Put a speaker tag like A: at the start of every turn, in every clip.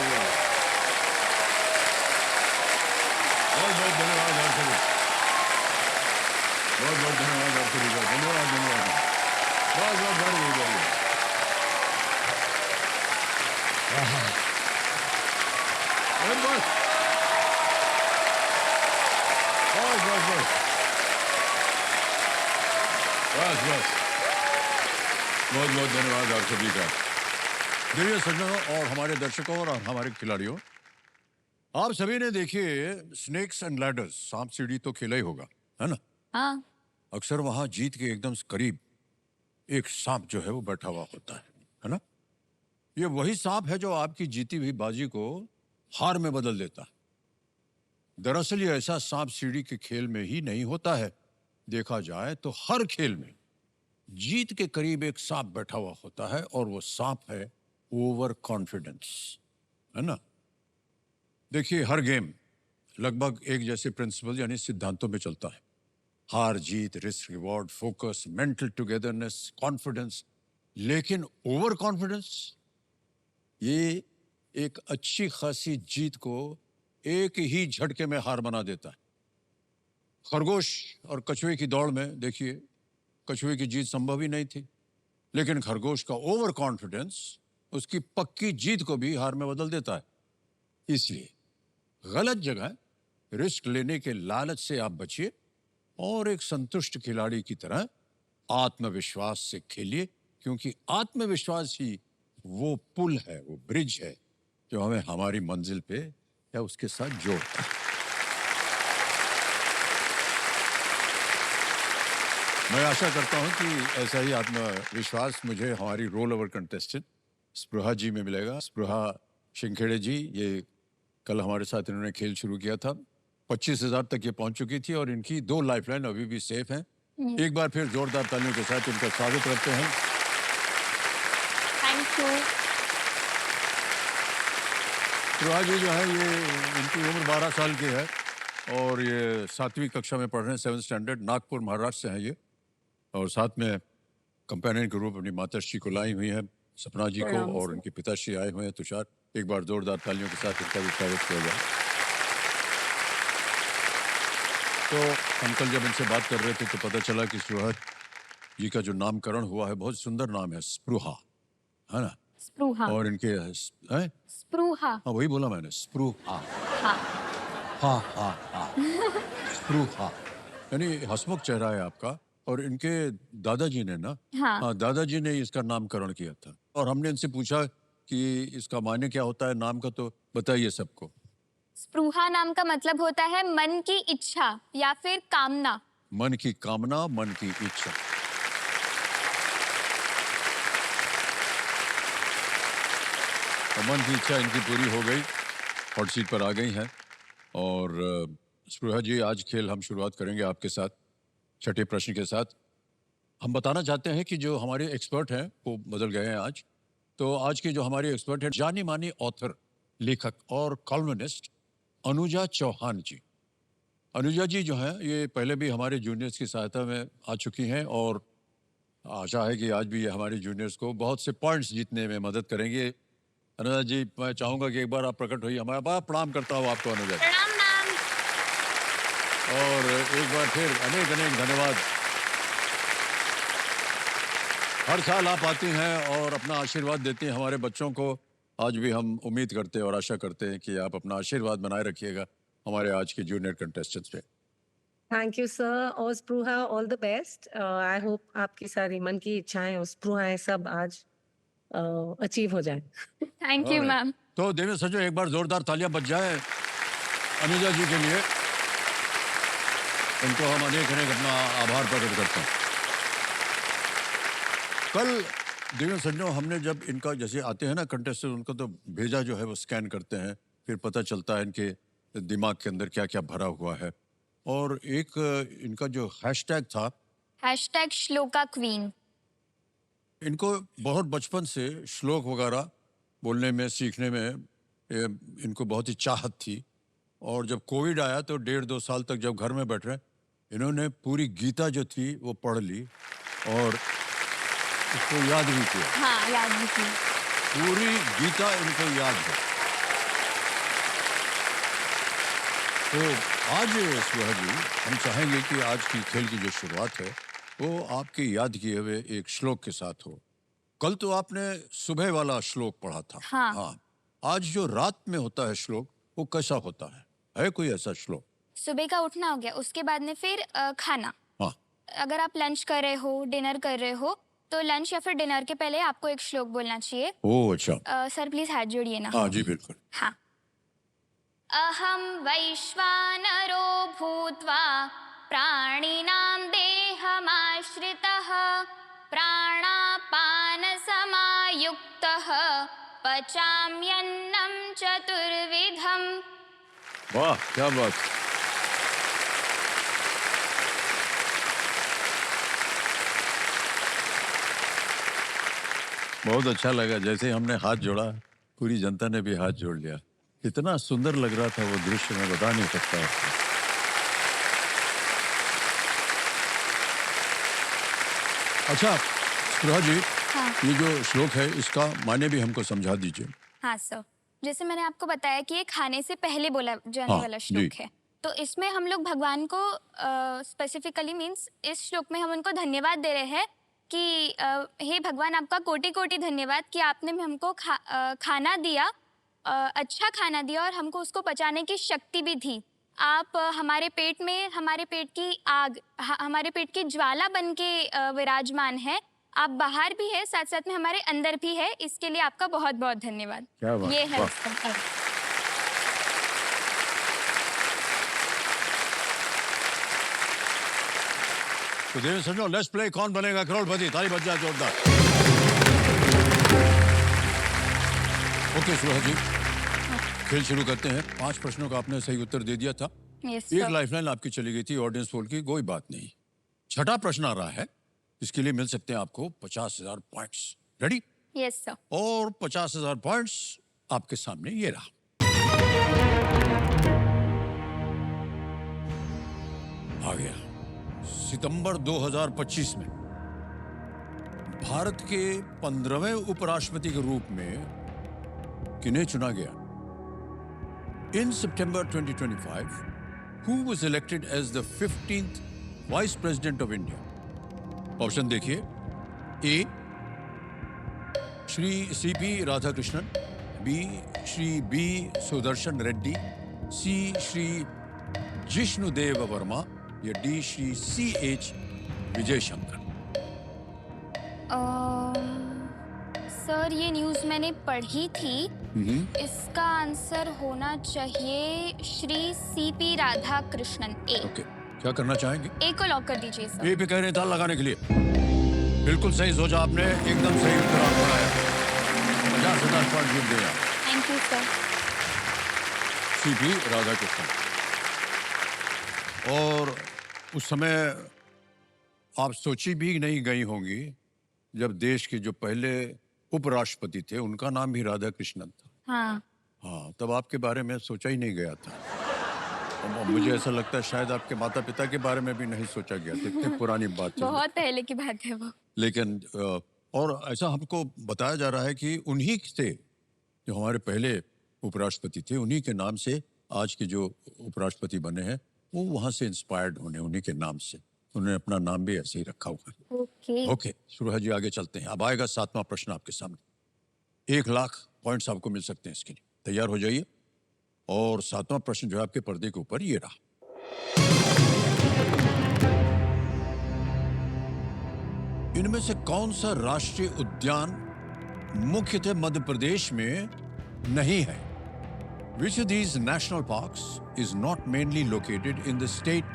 A: बहुत बहुत धन्यवाद आप सभी, बहुत बहुत धन्यवाद आप सभी का, धन्यवाद धन्यवाद, बहुत बहुत very very बस बस बस बस बस बस बस, बहुत बहुत धन्यवाद आप सभी का। देखिए सज्जनों और हमारे दर्शकों और हमारे खिलाड़ियों, आप सभी ने देखिए स्नेक्स एंड लैडर्स, सांप सीढ़ी तो खेला ही होगा, है ना?
B: हाँ।
A: अक्सर वहां जीत के एकदम करीब एक सांप जो है वो बैठा हुआ होता है ना? ये वही सांप है जो आपकी जीती हुई बाजी को हार में बदल देता है। दरअसल ये ऐसा सांप सीढ़ी के खेल में ही नहीं होता है, देखा जाए तो हर खेल में जीत के करीब एक सांप बैठा हुआ होता है और वो सांप है ओवर कॉन्फिडेंस, है ना? देखिए हर गेम लगभग एक जैसे प्रिंसिपल यानी सिद्धांतों में चलता है। हार जीत, risk reward, focus, mental togetherness, confidence. लेकिन ओवर कॉन्फिडेंस ये एक अच्छी खासी जीत को एक ही झटके में हार बना देता है। खरगोश और कछुए की दौड़ में देखिए कछुए की जीत संभव ही नहीं थी, लेकिन खरगोश का ओवर कॉन्फिडेंस उसकी पक्की जीत को भी हार में बदल देता है। इसलिए गलत जगह रिस्क लेने के लालच से आप बचिए और एक संतुष्ट खिलाड़ी की तरह आत्मविश्वास से खेलिए, क्योंकि आत्मविश्वास ही वो पुल है, वो ब्रिज है जो हमें हमारी मंजिल पे या उसके साथ जोड़ता है। मैं आशा करता हूं कि ऐसा ही आत्मविश्वास मुझे हमारी रोल ओवर कंटेस्टेंट स्पृहा जी में मिलेगा। स्पृहा शिंखेड़े जी, ये कल हमारे साथ इन्होंने खेल शुरू किया था, 25,000 तक ये पहुंच चुकी थी और इनकी 2 लाइफलाइन अभी भी सेफ हैं। एक बार फिर जोरदार तालियों के साथ इनका स्वागत करते हैं।
B: Thank you.
A: स्पृहा जी जो है ये इनकी उम्र 12 साल की है और ये 7वीं कक्षा में पढ़ रहे हैं, 7th स्टैंडर्ड, नागपुर महाराष्ट्र से हैं ये, और साथ में कंपेनियन के रूप अपनी माताश्री को लाई हुई है, सपना जी को,
B: प्रणाम
A: और
B: सर।
A: उनके पिताश्री आए हुए हैं तुषार। एक बार जोरदार तालियों के साथ इनका भी स्वागत किया जाए। तो हम कल जब इनसे बात कर रहे थे तो पता चला कि स्पृहा जी का जो नामकरण हुआ है बहुत सुंदर नाम है, स्पृहा, है ना?
B: स्प्रूहा।
A: और इनके हैं?
B: स्प्रूहा।
A: हाँ वही बोला मैंने, स्पृहा।
B: हाँ।
A: हाँ हाँ हाँ, स्पृहा यानी हंसमुख चेहरा है आपका। और इनके दादाजी ने ना,
B: हाँ।
A: हाँ दादाजी ने इसका नामकरण किया था और हमने इनसे पूछा कि इसका मायने क्या होता है नाम का, तो बताइए सबको।
B: स्प्रूहा नाम का मतलब होता है मन की इच्छा या फिर कामना।
A: मन की कामना, मन की इच्छा। और मन की इच्छा इनकी पूरी हो गई, हॉट सीट पर आ गई हैं। और स्पृहा जी, आज खेल हम शुरुआत करेंगे आपके साथ छठे प्रश्न के साथ। हम बताना चाहते हैं कि जो हमारे एक्सपर्ट हैं वो बदल गए हैं आज। तो आज के जो हमारे एक्सपर्ट हैं, जानी मानी ऑथर, लेखक और कॉलमनिस्ट अनुजा चौहान जी। अनुजा जी जो हैं ये पहले भी हमारे जूनियर्स की सहायता में आ चुकी हैं और आशा है कि आज भी ये हमारे जूनियर्स को बहुत से पॉइंट्स जीतने में मदद करेंगे। अनुजा जी, मैं चाहूंगा कि एक बार आप प्रकट होइए हमारा, बड़ा प्रणाम करता हूँ आपको अनुजा जी,
B: प्रणाम मैम।
A: और एक बार फिर अनेक अनेक धन्यवाद। हर साल आप आती हैं और अपना आशीर्वाद देती हैं हमारे बच्चों को। आज भी हम उम्मीद करते हैं और आशा करते हैं कि आप अपना आशीर्वाद बनाए रखिएगा हमारे आज के जूनियर कंटेस्टेंट्स पे।
C: Thank you sir. और Spruha, all the best. I hope आपकी सारी मन की इच्छाएं और स्प्रूहाएं सब आज अचीव हो जाए।
B: Thank you
A: Alright.
B: मैम।
A: तो देवेश सजो एक बार जोरदार तालियां बज जाए अनुजा जी के लिए। उनको हम अनेक अनेक अपना आभार प्रकट करते हैं। कल देवेश सज्जनों हमने जब इनका जैसे आते हैं ना कंटेस्टेंट, उनका तो भेजा जो है वो स्कैन करते हैं, फिर पता चलता है इनके दिमाग के अंदर क्या क्या भरा हुआ है। और एक इनका जो हैशटैग था,
B: हैशटैग श्लोका क्वीन।
A: इनको बहुत बचपन से श्लोक वगैरह बोलने में, सीखने में इनको बहुत ही चाहत थी। और जब कोविड आया तो 1.5-2 साल तक जब घर में बैठ रहे, इन्होंने पूरी गीता जो थी वो पढ़ ली और उसको याद भी किया।
B: हाँ, याद भी थी।
A: पूरी गीता इनको याद है। तो आज सुहा जी हम चाहेंगे कि आज की खेल की जो शुरुआत है वो आपके याद किए हुए एक श्लोक के साथ हो। कल तो आपने सुबह वाला श्लोक पढ़ा था।
B: हाँ।
A: हाँ। आज जो रात में होता है श्लोक वो कैसा होता है कोई ऐसा श्लोक?
B: सुबह का उठना हो गया, उसके बाद में फिर खाना।
A: हाँ।
B: अगर आप लंच कर रहे हो, डिनर कर रहे हो, तो लंच या फिर डिनर के पहले आपको एक श्लोक बोलना चाहिए।
A: ओह अच्छा।
B: सर प्लीज हाथ जोड़िए ना।
A: हाँ जी बिल्कुल।
B: हाँ। अहम वैश्वानरो भूत्वा प्राणिनां देहमाश्रितः प्राणापान समायुक्तः पचाम्यन्नं चतुर्विधम्।
A: वाह क्या बात। बहुत अच्छा लगा, जैसे हमने हाथ जोड़ा पूरी जनता ने भी हाथ जोड़ लिया। इतना सुंदर लग रहा था वो दृश्य, मैं बता नहीं सकता आपको। अच्छा स्पृहा जी,
B: हाँ।
A: ये जो श्लोक है इसका माने भी हमको समझा दीजिए।
B: हाँ सर, जैसे मैंने आपको बताया कि ये खाने से पहले बोला जाने
A: हाँ,
B: वाला
A: जी।
B: श्लोक है, तो इसमें हम लोग भगवान को स्पेसिफिकली मीन्स इस श्लोक में हम उनको धन्यवाद दे रहे हैं कि हे भगवान, आपका कोटि कोटि धन्यवाद कि आपने हमको खाना दिया, अच्छा खाना दिया और हमको उसको पचाने की शक्ति भी दी। आप हमारे पेट में हमारे पेट की आग, हमारे पेट की ज्वाला बन के विराजमान है। आप बाहर भी है, साथ साथ में हमारे अंदर भी है। इसके लिए आपका बहुत बहुत धन्यवाद।
A: क्या बात,
B: ये है
A: वाह।
B: इसका अर्थ।
A: तो देवेंद्र समझो, लेट्स प्ले कौन बनेगा करोड़पति। ताली बज जाए जोरदार। ओके सुहा जी, खेल शुरू करते हैं। 5 प्रश्नों का आपने सही उत्तर दे दिया था।
B: यस
A: एक
B: सर।
A: लाइफलाइन आपकी चली गई थी ऑडियंस पोल की, कोई बात नहीं। छठा प्रश्न आ रहा है, इसके लिए मिल सकते हैं आपको 50,000 पॉइंट्स। रेडी?
B: Yes sir.
A: और 50,000 पॉइंट्स आपके सामने ये रहा। आ गया। सितंबर 2025 में भारत के 15वें उपराष्ट्रपति के रूप में किन्हें चुना गया? In September 2025, who was elected as the 15th Vice President of India? Option देखिए। A Shri CP Radhakrishnan, B Shri B Sudarshan Reddy, C Shri Jishnudev Varma या D Shri CH Vijay Shankar.
B: Sir ये न्यूज़ मैंने पढ़ी थी। इसका आंसर होना चाहिए Shri CP Radhakrishnan. A.
A: Okay, क्या करना चाहेंगे?
B: ए को लॉक कर दीजिए सर।
A: ए पे कह रहे हैं ताल लगाने के लिए। बिल्कुल सही सोचा आपने, एकदम सही उत्तर आपका आया। 50,000 पॉइंट जीत गए आप।
B: Thank you sir.
A: CP Radhakrishnan. और उस समय आप सोची भी नहीं गई होंगी जब देश के जो पहले उपराष्ट्रपति थे उनका नाम भी राधाकृष्णन था।
B: हाँ।
A: हाँ, तब आपके बारे में सोचा ही नहीं गया था। और मुझे ऐसा लगता है शायद आपके माता पिता के बारे में भी नहीं सोचा गया था, इतनी पुरानी बात है।
B: बहुत पहले की बात है वो।
A: लेकिन और ऐसा हमको बताया जा रहा है कि उन्हीं से जो हमारे पहले उपराष्ट्रपति थे, उन्हीं के नाम से आज के जो उपराष्ट्रपति बने हैं वो वहां से इंस्पायर्ड होने, उन्हीं के नाम से उन्होंने अपना नाम भी ऐसे ही रखा हुआ है।
B: ओके।
A: ओके सुरहा जी, आगे चलते हैं। अब आएगा 7वां प्रश्न आपके सामने। 1 लाख पॉइंट्स आपको मिल सकते हैं इसके लिए। तैयार हो जाइए। और 7वां प्रश्न जो है आपके पर्दे के ऊपर ये रहा। इनमें से कौन सा राष्ट्रीय उद्यान मुख्यतः मध्य प्रदेश में नहीं है? Which of these national parks is not mainly located in the state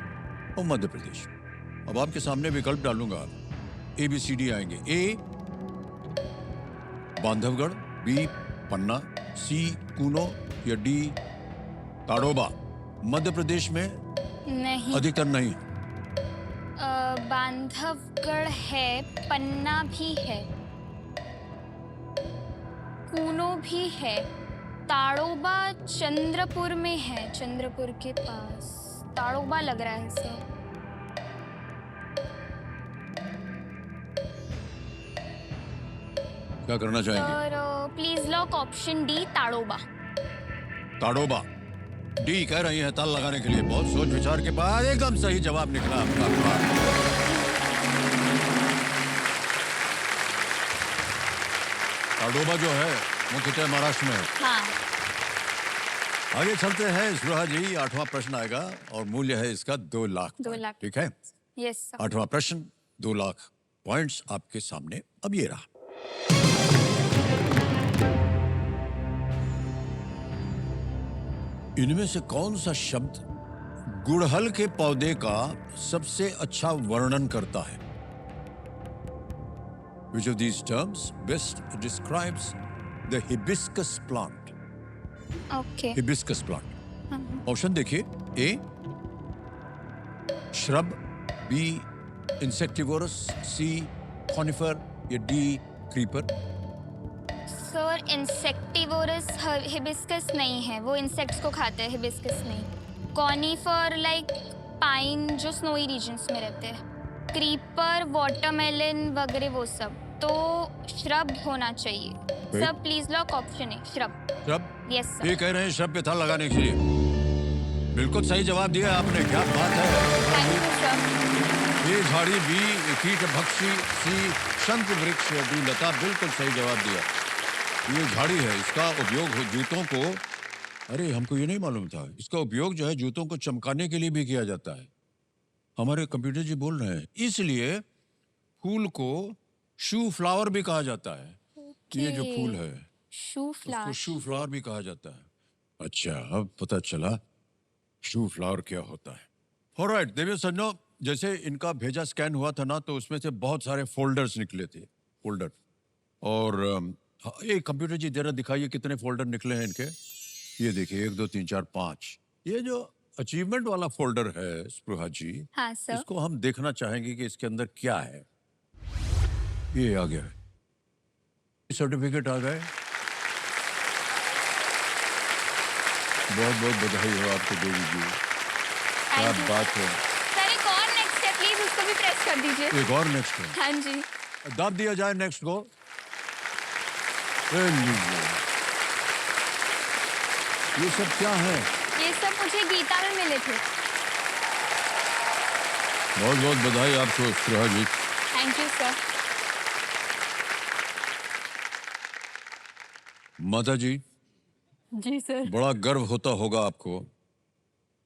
A: of Madhya Pradesh? अब आपके सामने विकल्प डालूंगा। ABCD आएंगे। ए बांधवगढ़, बी पन्ना, सी कूनो या डी ताड़ोबा। मध्य प्रदेश में
B: नहीं।
A: अधिकतर नहीं।
B: बांधवगढ़ है, पन्ना भी है, कूनो भी है, ताड़ोबा चंद्रपुर में है, चंद्रपुर के पास। ताड़ोबा लग रहा है सर।
A: क्या करना चाहेंगे?
B: Sir please lock option D, Tadoba.
A: Tadoba. D कह रही है ताल लगाने के लिए। बहुत सोच विचार के बाद एकदम सही जवाब निकला आपका। ताडोबा जो है मुख्यतः महाराष्ट्र में है।
B: हाँ।
A: आगे चलते हैं स्पृहा जी, 8वां प्रश्न आएगा और मूल्य है इसका 2 लाख।
B: 2 लाख।
A: ठीक है।
B: Yes sir.
A: 8वां प्रश्न 2 लाख पॉइंट्स आपके सामने अब ये रहा। इनमें से कौन सा शब्द गुड़हल के पौधे का सबसे अच्छा वर्णन करता है? Which of these terms best describes the hibiscus plant?
B: Okay.
A: Hibiscus plant. Option देखिए। ए श्रब, बी इंसेक्टिवोरस, सी कॉनिफर या D creeper.
B: Sir insectivorous hibiscus नहीं है, वो इंसेक्ट्स को खाते हैं, हिबिस्कस नहीं। कॉनिफर लाइक पाइन जो स्नोई रीजन्स में रहते हैं। क्रीपर, वाटरमेलन वगैरह वो सब। तो श्रब होना चाहिए। सर प्लीज लॉक ऑप्शन है श्रब।
A: श्रब?
B: Yes sir.
A: ये कह रहे हैं श्रब पे था लगाने के लिए। बिल्कुल सही जवाब दिया आपने, क्या बात है।
B: Thank you sir.
A: ये झाड़ी, बी कीट भक्षी, सी शंख वृक्ष, डी लता। बिल्कुल सही जवाब दिया। ये झाड़ी है, इसका उपयोग जूतों को, अरे हमको ये नहीं मालूम था, इसका उपयोग जो है जूतों को चमकाने के लिए भी किया जाता है। हमारे कंप्यूटर जी बोल रहे हैं, इसलिए फूल को शू फ्लावर भी कहा जाता है। ये जो फूल है
B: शू
A: उसको
B: फ्लावर।
A: शू फ्लावर भी कहा जाता है। अच्छा, अब पता चला शू फ्लावर क्या होता है। ऑलराइट देवियों सज्जनों, जैसे इनका भेजा स्कैन हुआ था ना, तो उसमें से बहुत सारे फोल्डर्स निकले थे। फोल्डर। और ये कंप्यूटर जी जरा दिखाइए कितने फोल्डर निकले हैं इनके। ये देखिए 1 2 3 4 5। ये जो अचीवमेंट वाला फोल्डर है स्पृहा जी,
B: हाँ सर।
A: इसको हम देखना चाहेंगे कि इसके अंदर क्या है। ये आ गया, सर्टिफिकेट आ गए। बहुत बहुत बधाई हो आपको देवी जी, क्या
B: थैंक यू
A: बात है।
B: सर। एक और नेक्स्ट है, प्लीज उसको भी प्रेस कर दीजिए।
A: एक और नेक्स्ट है,
B: हाँ जी।
A: दाब दिया जाए नेक्स्ट को। ये लीजिए। ये सब क्या है?
B: ये सब मुझे गीता में मिले थे।
A: बहुत बहुत बधाई आपको स्पृहा जी।
B: Thank you sir.
A: माता जी,
D: जी सर।
A: बड़ा गर्व होता होगा आपको।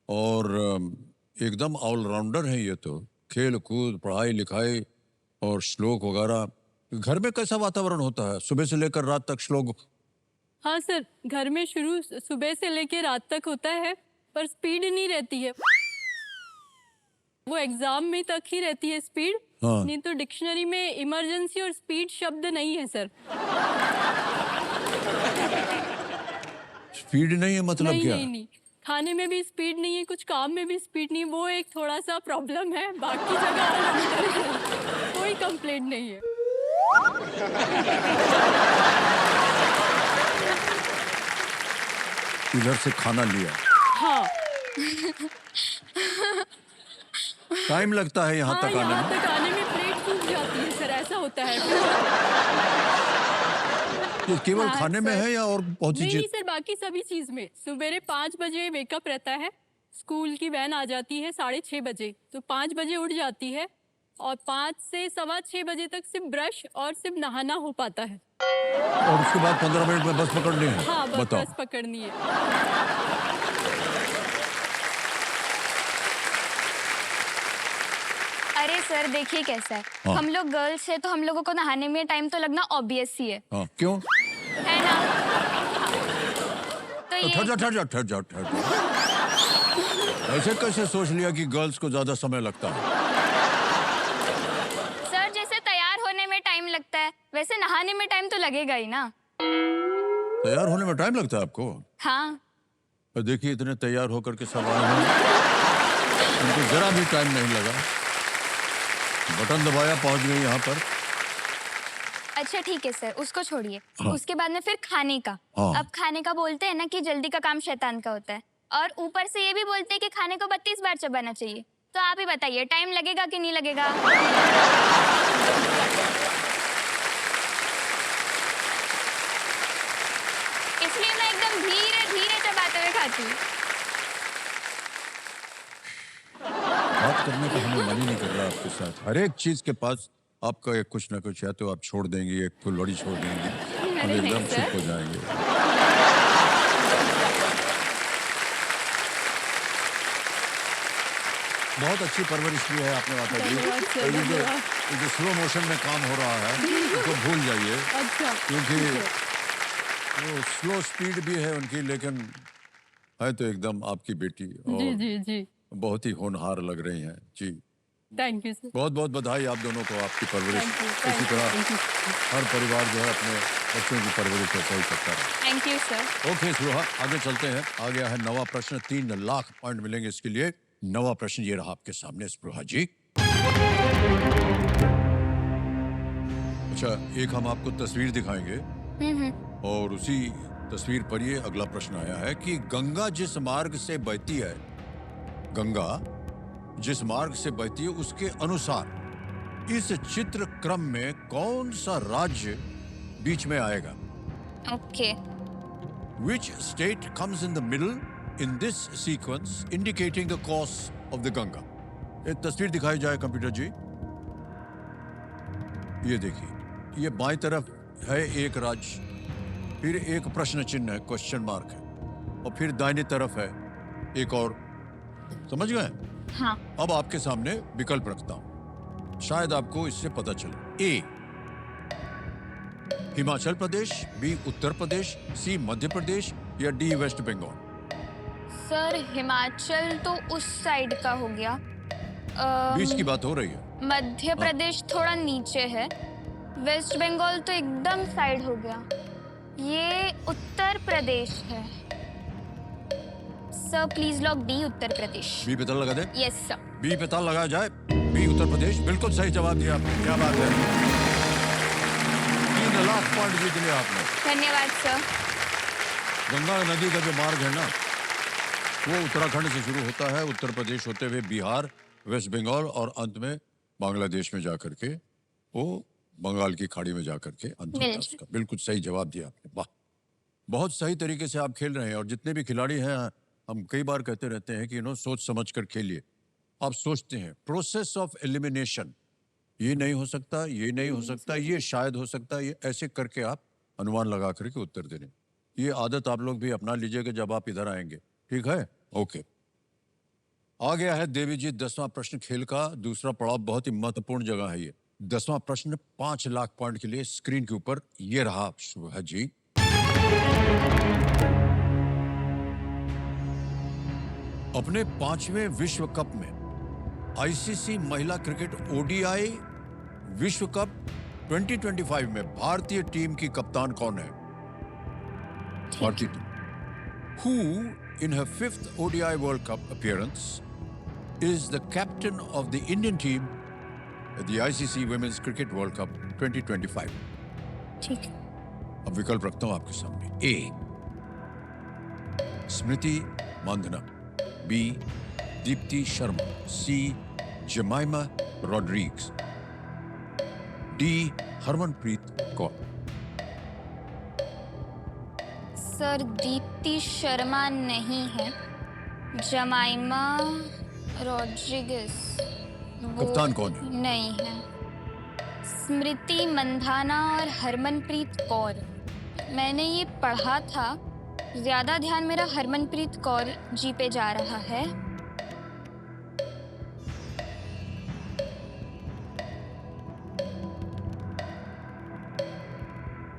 A: और एकदम ऑलराउंडर हैं ये तो, खेल कूद, पढ़ाई लिखाई और श्लोक वगैरह। घर में कैसा वातावरण होता है? सुबह से लेकर रात तक श्लोक?
D: हाँ सर, घर में शुरू सुबह से लेके रात तक होता है, पर स्पीड नहीं रहती है। वो एग्जाम में तक ही रहती है स्पीड।
A: हाँ।
D: नहीं तो डिक्शनरी में इमरजेंसी और स्पीड शब्द नहीं है सर।
A: स्पीड नहीं है मतलब
D: नहीं
A: क्या?
D: नहीं नहीं, खाने में भी स्पीड नहीं है, कुछ काम में भी स्पीड नहीं है। वो एक थोड़ा सा प्रॉब्लम है, बाकी जगह कोई कंप्लेंट नहीं है।
A: इधर से खाना लिया,
D: हाँ
A: टाइम लगता है यहाँ
D: हाँ,
A: तक आने
D: यहाँ
A: में।
D: तक आने में प्लेट सूख जाती है सर, ऐसा होता है।
A: ये केवल
D: हाँ,
A: खाने में
D: सर।
A: है या और बहुत सी
D: नहीं नहीं
A: चीज?
D: सर, बाकी सभी चीज में। सवेरे 5 बजे वेकअप रहता है, स्कूल की वैन आ जाती है 6:30 बजे, तो 5 बजे उठ जाती है और 5 से 6:15 बजे तक सिर्फ ब्रश और सिर्फ नहाना हो पाता है।
A: और उसके बाद 15 मिनट में बस पकड़नी है।
D: हाँ, बस
A: बताओ।
D: बस पकड़नी है।
B: अरे सर देखिए कैसा है,
A: हाँ।
B: हम लोग गर्ल्स है तो हम लोगों को नहाने में टाइम तो लगना ऑब्वियस ही है
A: क्यों?
B: है ना? हाँ। तो ये
A: ठहर जा। ऐसे कैसे सोच लिया कि गर्ल्स को ज्यादा समय लगता है?
B: सर जैसे तैयार होने में टाइम लगता है, वैसे नहाने में टाइम तो लगेगा ही ना।
A: तैयार होने में टाइम लगता है आपको?
B: हाँ।
A: और देखिए इतने तैयार होकर के सब आए हैं, उनको जरा भी टाइम नहीं लगा, बटन दबाया पहुंच गई यहाँ पर।
B: अच्छा ठीक है सर, उसको छोड़िए।
A: हाँ।
B: उसके बाद में फिर खाने का।
A: हाँ।
B: अब खाने का बोलते हैं ना कि जल्दी का काम शैतान का होता है, और ऊपर से ये भी बोलते हैं कि खाने को 32 बार चबाना चाहिए। तो आप ही बताइए टाइम लगेगा कि नहीं लगेगा? इसलिए मैं एकदम धीरे धीरे चबाते हुए खाती हूँ।
A: करने का हमें मन ही नहीं कर रहा आपके साथ। हर एक चीज के पास आपका एक कुछ ना कुछ, या तो आप छोड़ देंगी, एक फुलवड़ी छोड़ देंगी, हम
B: अरे नहीं
A: एकदम
B: सर।
A: चुप हो जाएंगे। बहुत अच्छी परवरिश की है आपने माता जी।
D: धन्यवाद सर,
A: और
D: धन्यवाद।
A: ये जो स्लो मोशन में काम हो रहा है तो भूल जाइए,
D: अच्छा
A: क्योंकि
D: ठीक है।
A: वो स्लो स्पीड भी है उनकी, लेकिन है तो एकदम आपकी बेटी,
D: जी
A: और
D: जी जी,
A: बहुत ही होनहार लग रही हैं जी।
D: Thank you sir.
A: बहुत बहुत बधाई आप दोनों को, आपकी परवरिश
D: थैंक यू,
A: इसी
D: थैंक यू,
A: तरह
D: थैंक यू।
A: हर परिवार जो है अपने बच्चों की परवरिश ऐसा ही करता है।
B: Thank you sir.
A: ओके सुहा, आगे चलते हैं। आ गया है नवा प्रश्न, 3 लाख पॉइंट मिलेंगे इसके लिए। नवा प्रश्न ये रहा आपके सामने स्पृहा जी। अच्छा, एक हम आपको तस्वीर दिखाएंगे और उसी तस्वीर पर ये अगला प्रश्न आया है कि गंगा जिस मार्ग से बहती है, गंगा जिस मार्ग से बहती है उसके अनुसार इस चित्र क्रम में कौन सा राज्य बीच में आएगा?
B: Okay.
A: Which state comes in the middle in this sequence indicating the course of the Ganga? एक तस्वीर दिखाई जाए कंप्यूटर जी। ये देखिए, ये बाईं तरफ है एक राज्य, फिर एक प्रश्न चिन्ह है, क्वेश्चन मार्क है, और फिर दाहिनी तरफ है एक और। समझ गए?
B: हाँ।
A: अब आपके सामने विकल्प रखता हूं, शायद आपको इससे पता चले। ए हिमाचल प्रदेश, बी उत्तर प्रदेश, सी मध्य प्रदेश, या D West Bengal.
B: Sir Himachal तो उस साइड का हो गया।
A: बीच की बात हो रही है।
B: मध्य प्रदेश थोड़ा नीचे है। वेस्ट बंगाल तो एकदम साइड हो गया। ये उत्तर प्रदेश है। Sir please lock B Uttar Pradesh.
A: B पता लगा दे।
B: Yes sir.
A: बी पता लगाया जाए। बी उत्तर प्रदेश, बिल्कुल सही जवाब दिया आपने। क्या बात है, 3 लाख पॉइंट जीत लिया आपने।
B: धन्यवाद सर।
A: गंगा नदी का जो मार्ग है ना, वो उत्तराखंड से शुरू होता है, उत्तर प्रदेश होते हुए बिहार, वेस्ट बंगाल और अंत में बांग्लादेश में जाकर के वो बंगाल की खाड़ी में जाकर के अंत होता है उसका। बिल्कुल सही जवाब दिया आपने, वाह। बहुत सही तरीके से आप खेल रहे हैं, और जितने भी खिलाड़ी हैं, हम कई बार कहते रहते हैं कि सोच समझ कर खेलिए। आप सोचते हैं प्रोसेस ऑफ एलिमिनेशन, ये नहीं हो सकता, ये नहीं हो सकता, ये शायद हो सकता, ये ऐसे करके आप अनुमान लगा करके उत्तर दे रहे हैं। ये आदत आप लोग भी अपना लीजिएगा जब आप इधर आएंगे, ठीक है? ओके, आ गया है देवी जी 10वां प्रश्न खेल का दूसरा पड़ाव। बहुत ही महत्वपूर्ण जगह है ये। 10वां प्रश्न 5 लाख पॉइंट के लिए स्क्रीन के ऊपर ये रहा शुभ जी। अपने 5वें विश्व कप में आईसीसी महिला क्रिकेट ओडीआई विश्व कप 2025 में भारतीय टीम की कप्तान कौन है? भारतीय team. Who in her 5th ODI World Cup appearance is the captain of the Indian team at the ICC Women's Cricket World Cup 2025?
B: ठीक है।
A: अब विकल्प रखता हूं आपके सामने। A Smriti Mandhana, B Deepti Sharma, C Jemimah Rodrigues, D Harmanpreet Kaur.
B: Sir Deepti Sharma नहीं है। जमाइमा रॉड्रिगेज
A: कप्तान कौन है?
B: नहीं है। स्मृति मंधाना और हरमनप्रीत कौर, मैंने ये पढ़ा था। ज्यादा ध्यान मेरा हरमनप्रीत कौर जी पे जा रहा है।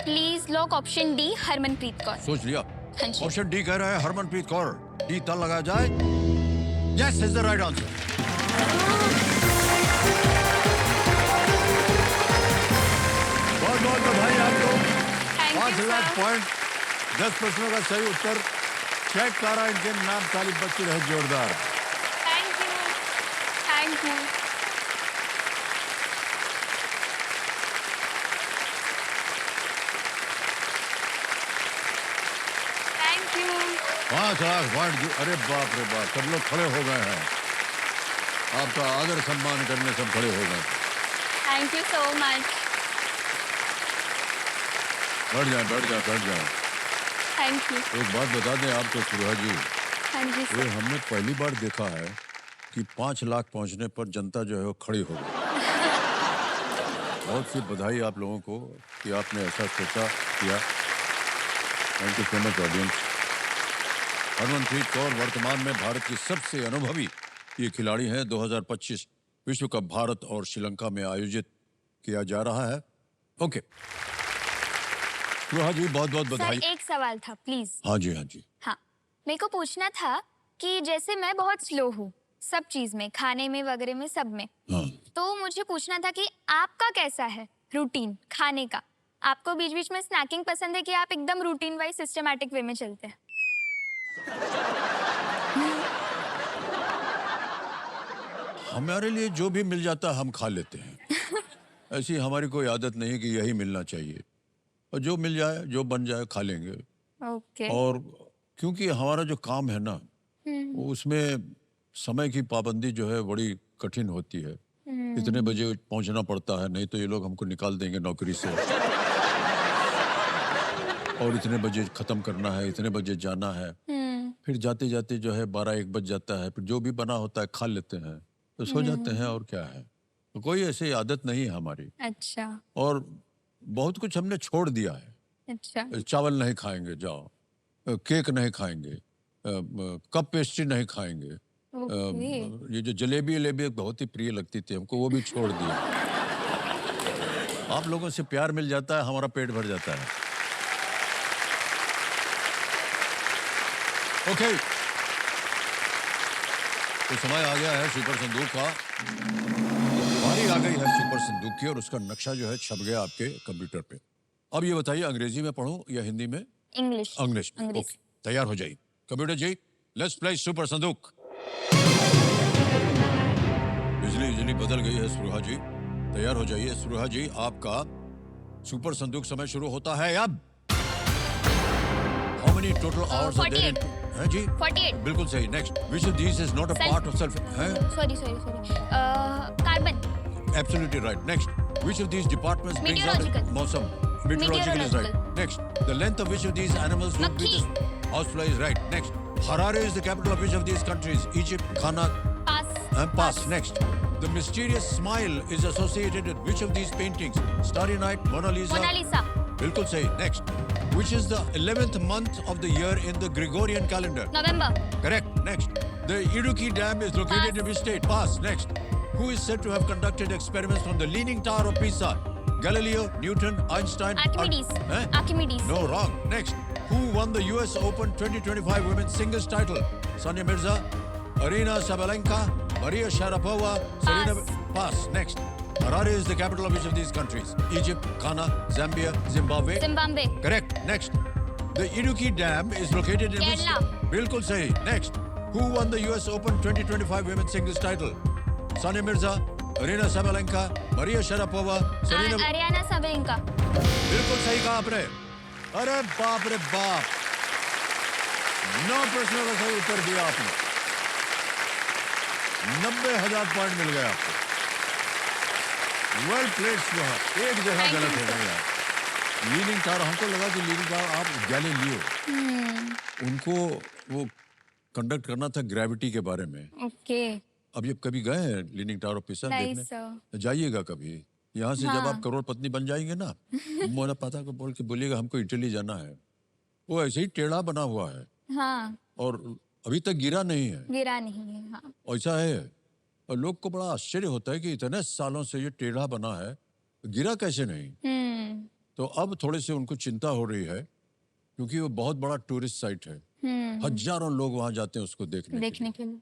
B: Please lock option D Harmanpreet Kaur.
A: सोच लिया?
B: हाँ जी।
A: ऑप्शन डी कह रहा है हरमनप्रीत कौर। डी तल लगाया जाए। Yes is the right answer. बहुत बहुत बधाई आपको।
B: Thank
A: 5
B: you
A: lakh
B: sir.
A: Point, 10 प्रश्नों का सही उत्तर। चेक करा इनके नाम, ताली बच्ची रहे जोरदार।
B: Thank you, thank you. Thank you.
A: 5 lakh point. अरे बाप रे बाप, सब लोग खड़े हो गए हैं। आपका आदर सम्मान करने सब खड़े हो गए।
B: Thank you so much.
A: बैठ जाए, बैठ जाए, बैठ जाए।
B: Thank you.
A: एक बात बता दें आपको सुरहा जी,
B: हाँ जी
A: ये
B: सर।
A: हमने पहली बार देखा है कि 5 लाख पहुंचने पर जनता जो है वो खड़ी हो गई। बहुत सी बधाई आप लोगों को कि आपने ऐसा सोचा किया। Thank you so much audience. Harmanpreet Kaur वर्तमान में भारत की सबसे अनुभवी ये खिलाड़ी हैं। 2025 विश्व कप भारत और श्रीलंका में आयोजित किया जा रहा है। ओके सुहा जी, बहुत बहुत
B: सर
A: बधाई।
B: एक सवाल था प्लीज।
A: हाँ जी, हाँ जी।
B: हाँ, मेरे को पूछना था कि जैसे मैं बहुत स्लो हूँ सब चीज में, खाने में वगैरह में, सब में,
A: हाँ,
B: तो मुझे पूछना था कि आपका कैसा है रूटीन खाने का? आपको बीच बीच में स्नैकिंग पसंद है कि आप एकदम रूटीन वाइज सिस्टमैटिक वे में चलते हैं?
A: हमारे लिए जो भी मिल जाता है हम खा लेते हैं। ऐसी हमारी कोई आदत नहीं कि यही मिलना चाहिए, और जो मिल जाए जो बन जाए खा लेंगे।
B: ओके।
A: और क्योंकि हमारा जो काम है ना, उसमें समय की पाबंदी जो है बड़ी कठिन होती है। इतने बजे पहुंचना पड़ता है, नहीं तो ये लोग हमको निकाल देंगे नौकरी से। और इतने बजे खत्म करना है, इतने बजे जाना है। फिर जाते जाते जो है 12-1 बज जाता है। फिर जो भी बना होता है खा लेते हैं, तो सो जाते हैं, और क्या है। तो कोई ऐसी आदत नहीं है हमारी।
B: अच्छा
A: और बहुत कुछ हमने छोड़ दिया है।
B: अच्छा।
A: चावल नहीं खाएंगे, जाओ। केक नहीं खाएंगे, कप पेस्ट्री नहीं खाएंगे।
B: ओके।
A: ये जो जलेबी वलेबी बहुत ही प्रिय लगती थी हमको, वो भी छोड़ दिया। आप लोगों से प्यार मिल जाता है, हमारा पेट भर जाता है। ओके, तो समय आ गया है सुपर संदूक का। बारी आ गई है सुपर संदूक की, और उसका नक्शा जो है छप गया आपके कंप्यूटर पे। अब ये बताइए, अंग्रेजी में पढ़ूं या हिंदी में?
B: इंग्लिश।
A: इंग्लिश में।
B: अंग्रेजी।
A: ओके, तैयार हो जाइए computer ji. Let's play super संदूक। बिजली बिजली बदल गई है सुरहा जी, तैयार हो जाइए। सुरहा जी, आपका सुपर संदूक समय शुरू होता है अब। How many total hours are there in?
B: 48.
A: हैं जी?
B: 48.
A: बिल्कुल सही। Next, which of these is not a
B: Self-
A: part of self? हैं?
B: Sorry sorry sorry, carbon.
A: Absolutely right. Next, which of these departments brings out
B: Meteorological.
A: मौसम? Meteorological is right.
B: Meteorological.
A: Next, the length of which of these animals would be
B: Makhi.
A: the housefly is right. Next, Harare is the capital of which of these countries? Egypt, Ghana,
B: pass.
A: and pass. Next, the mysterious smile is associated with which of these paintings? Starry Night, Mona Lisa.
B: Mona Lisa.
A: बिल्कुल सही। Next, which is the 11th month of the year in the Gregorian calendar?
B: November.
A: Correct. Next, the Idukki Dam is located
B: Pass.
A: in which state? Pass. Next, who is said to have conducted experiments from the Leaning Tower of Pisa? Galileo, Newton, Einstein.
B: Archimedes।
A: Huh?
B: Archimedes।
A: No, wrong. Next, who won the US Open 2025 Women's Singles title? Sonia Mirza, Arina Sabalenka, Maria Sharapova, Serena. Pass. Next, Harare is the capital of which of these countries? Egypt, Ghana, Zambia, Zimbabwe.
B: Zimbabwe.
A: Correct. Next, the Idukki Dam is located in which?
B: Kerala.
A: बिल्कुल सही. Next, who won the US Open 2025 Women's Singles title? Sonia Mirza, Arina Sabalenka, Maria Sharapova, Serena.
B: Aryna Sabalenka.
A: बिल्कुल सही कहा आपने। अरे बाप रे बाप, 9 प्रश्नों का सही उत्तर दिया आपने। 90,000 पॉइंट मिल गए आपको। वेल प्लेड सुहा। एक जगह
B: Thank
A: गलत
B: you,
A: हो गई आप। लीनिंग टावर, हमको लगा कि लीनिंग टावर आप गैलीलियो, उनको वो कंडक्ट करना था ग्रेविटी के बारे में।
B: ओके।
A: अब ये कभी गए हैं लीनिंग टावर ऑफ पिसा
B: नहीं
A: देखने?
B: सर।
A: जाइएगा कभी। यहाँ से जब
B: हाँ।
A: आप करोड़पति बन जाएंगे ना, मोना पता को बोल के बोलिएगा हमको इटली जाना है। वो ऐसे ही टेढ़ा बना हुआ है,
B: हाँ,
A: और अभी तक गिरा नहीं है।
B: गिरा नहीं है। हाँ।
A: ऐसा है, और लोग को बड़ा आश्चर्य होता है कि इतने सालों से ये टेढ़ा बना है, गिरा कैसे नहीं। तो अब थोड़े से उनको चिंता हो रही है, क्योंकि वो बहुत बड़ा टूरिस्ट साइट है। हजारों लोग वहां जाते हैं उसको देखने
B: देखने के लिए।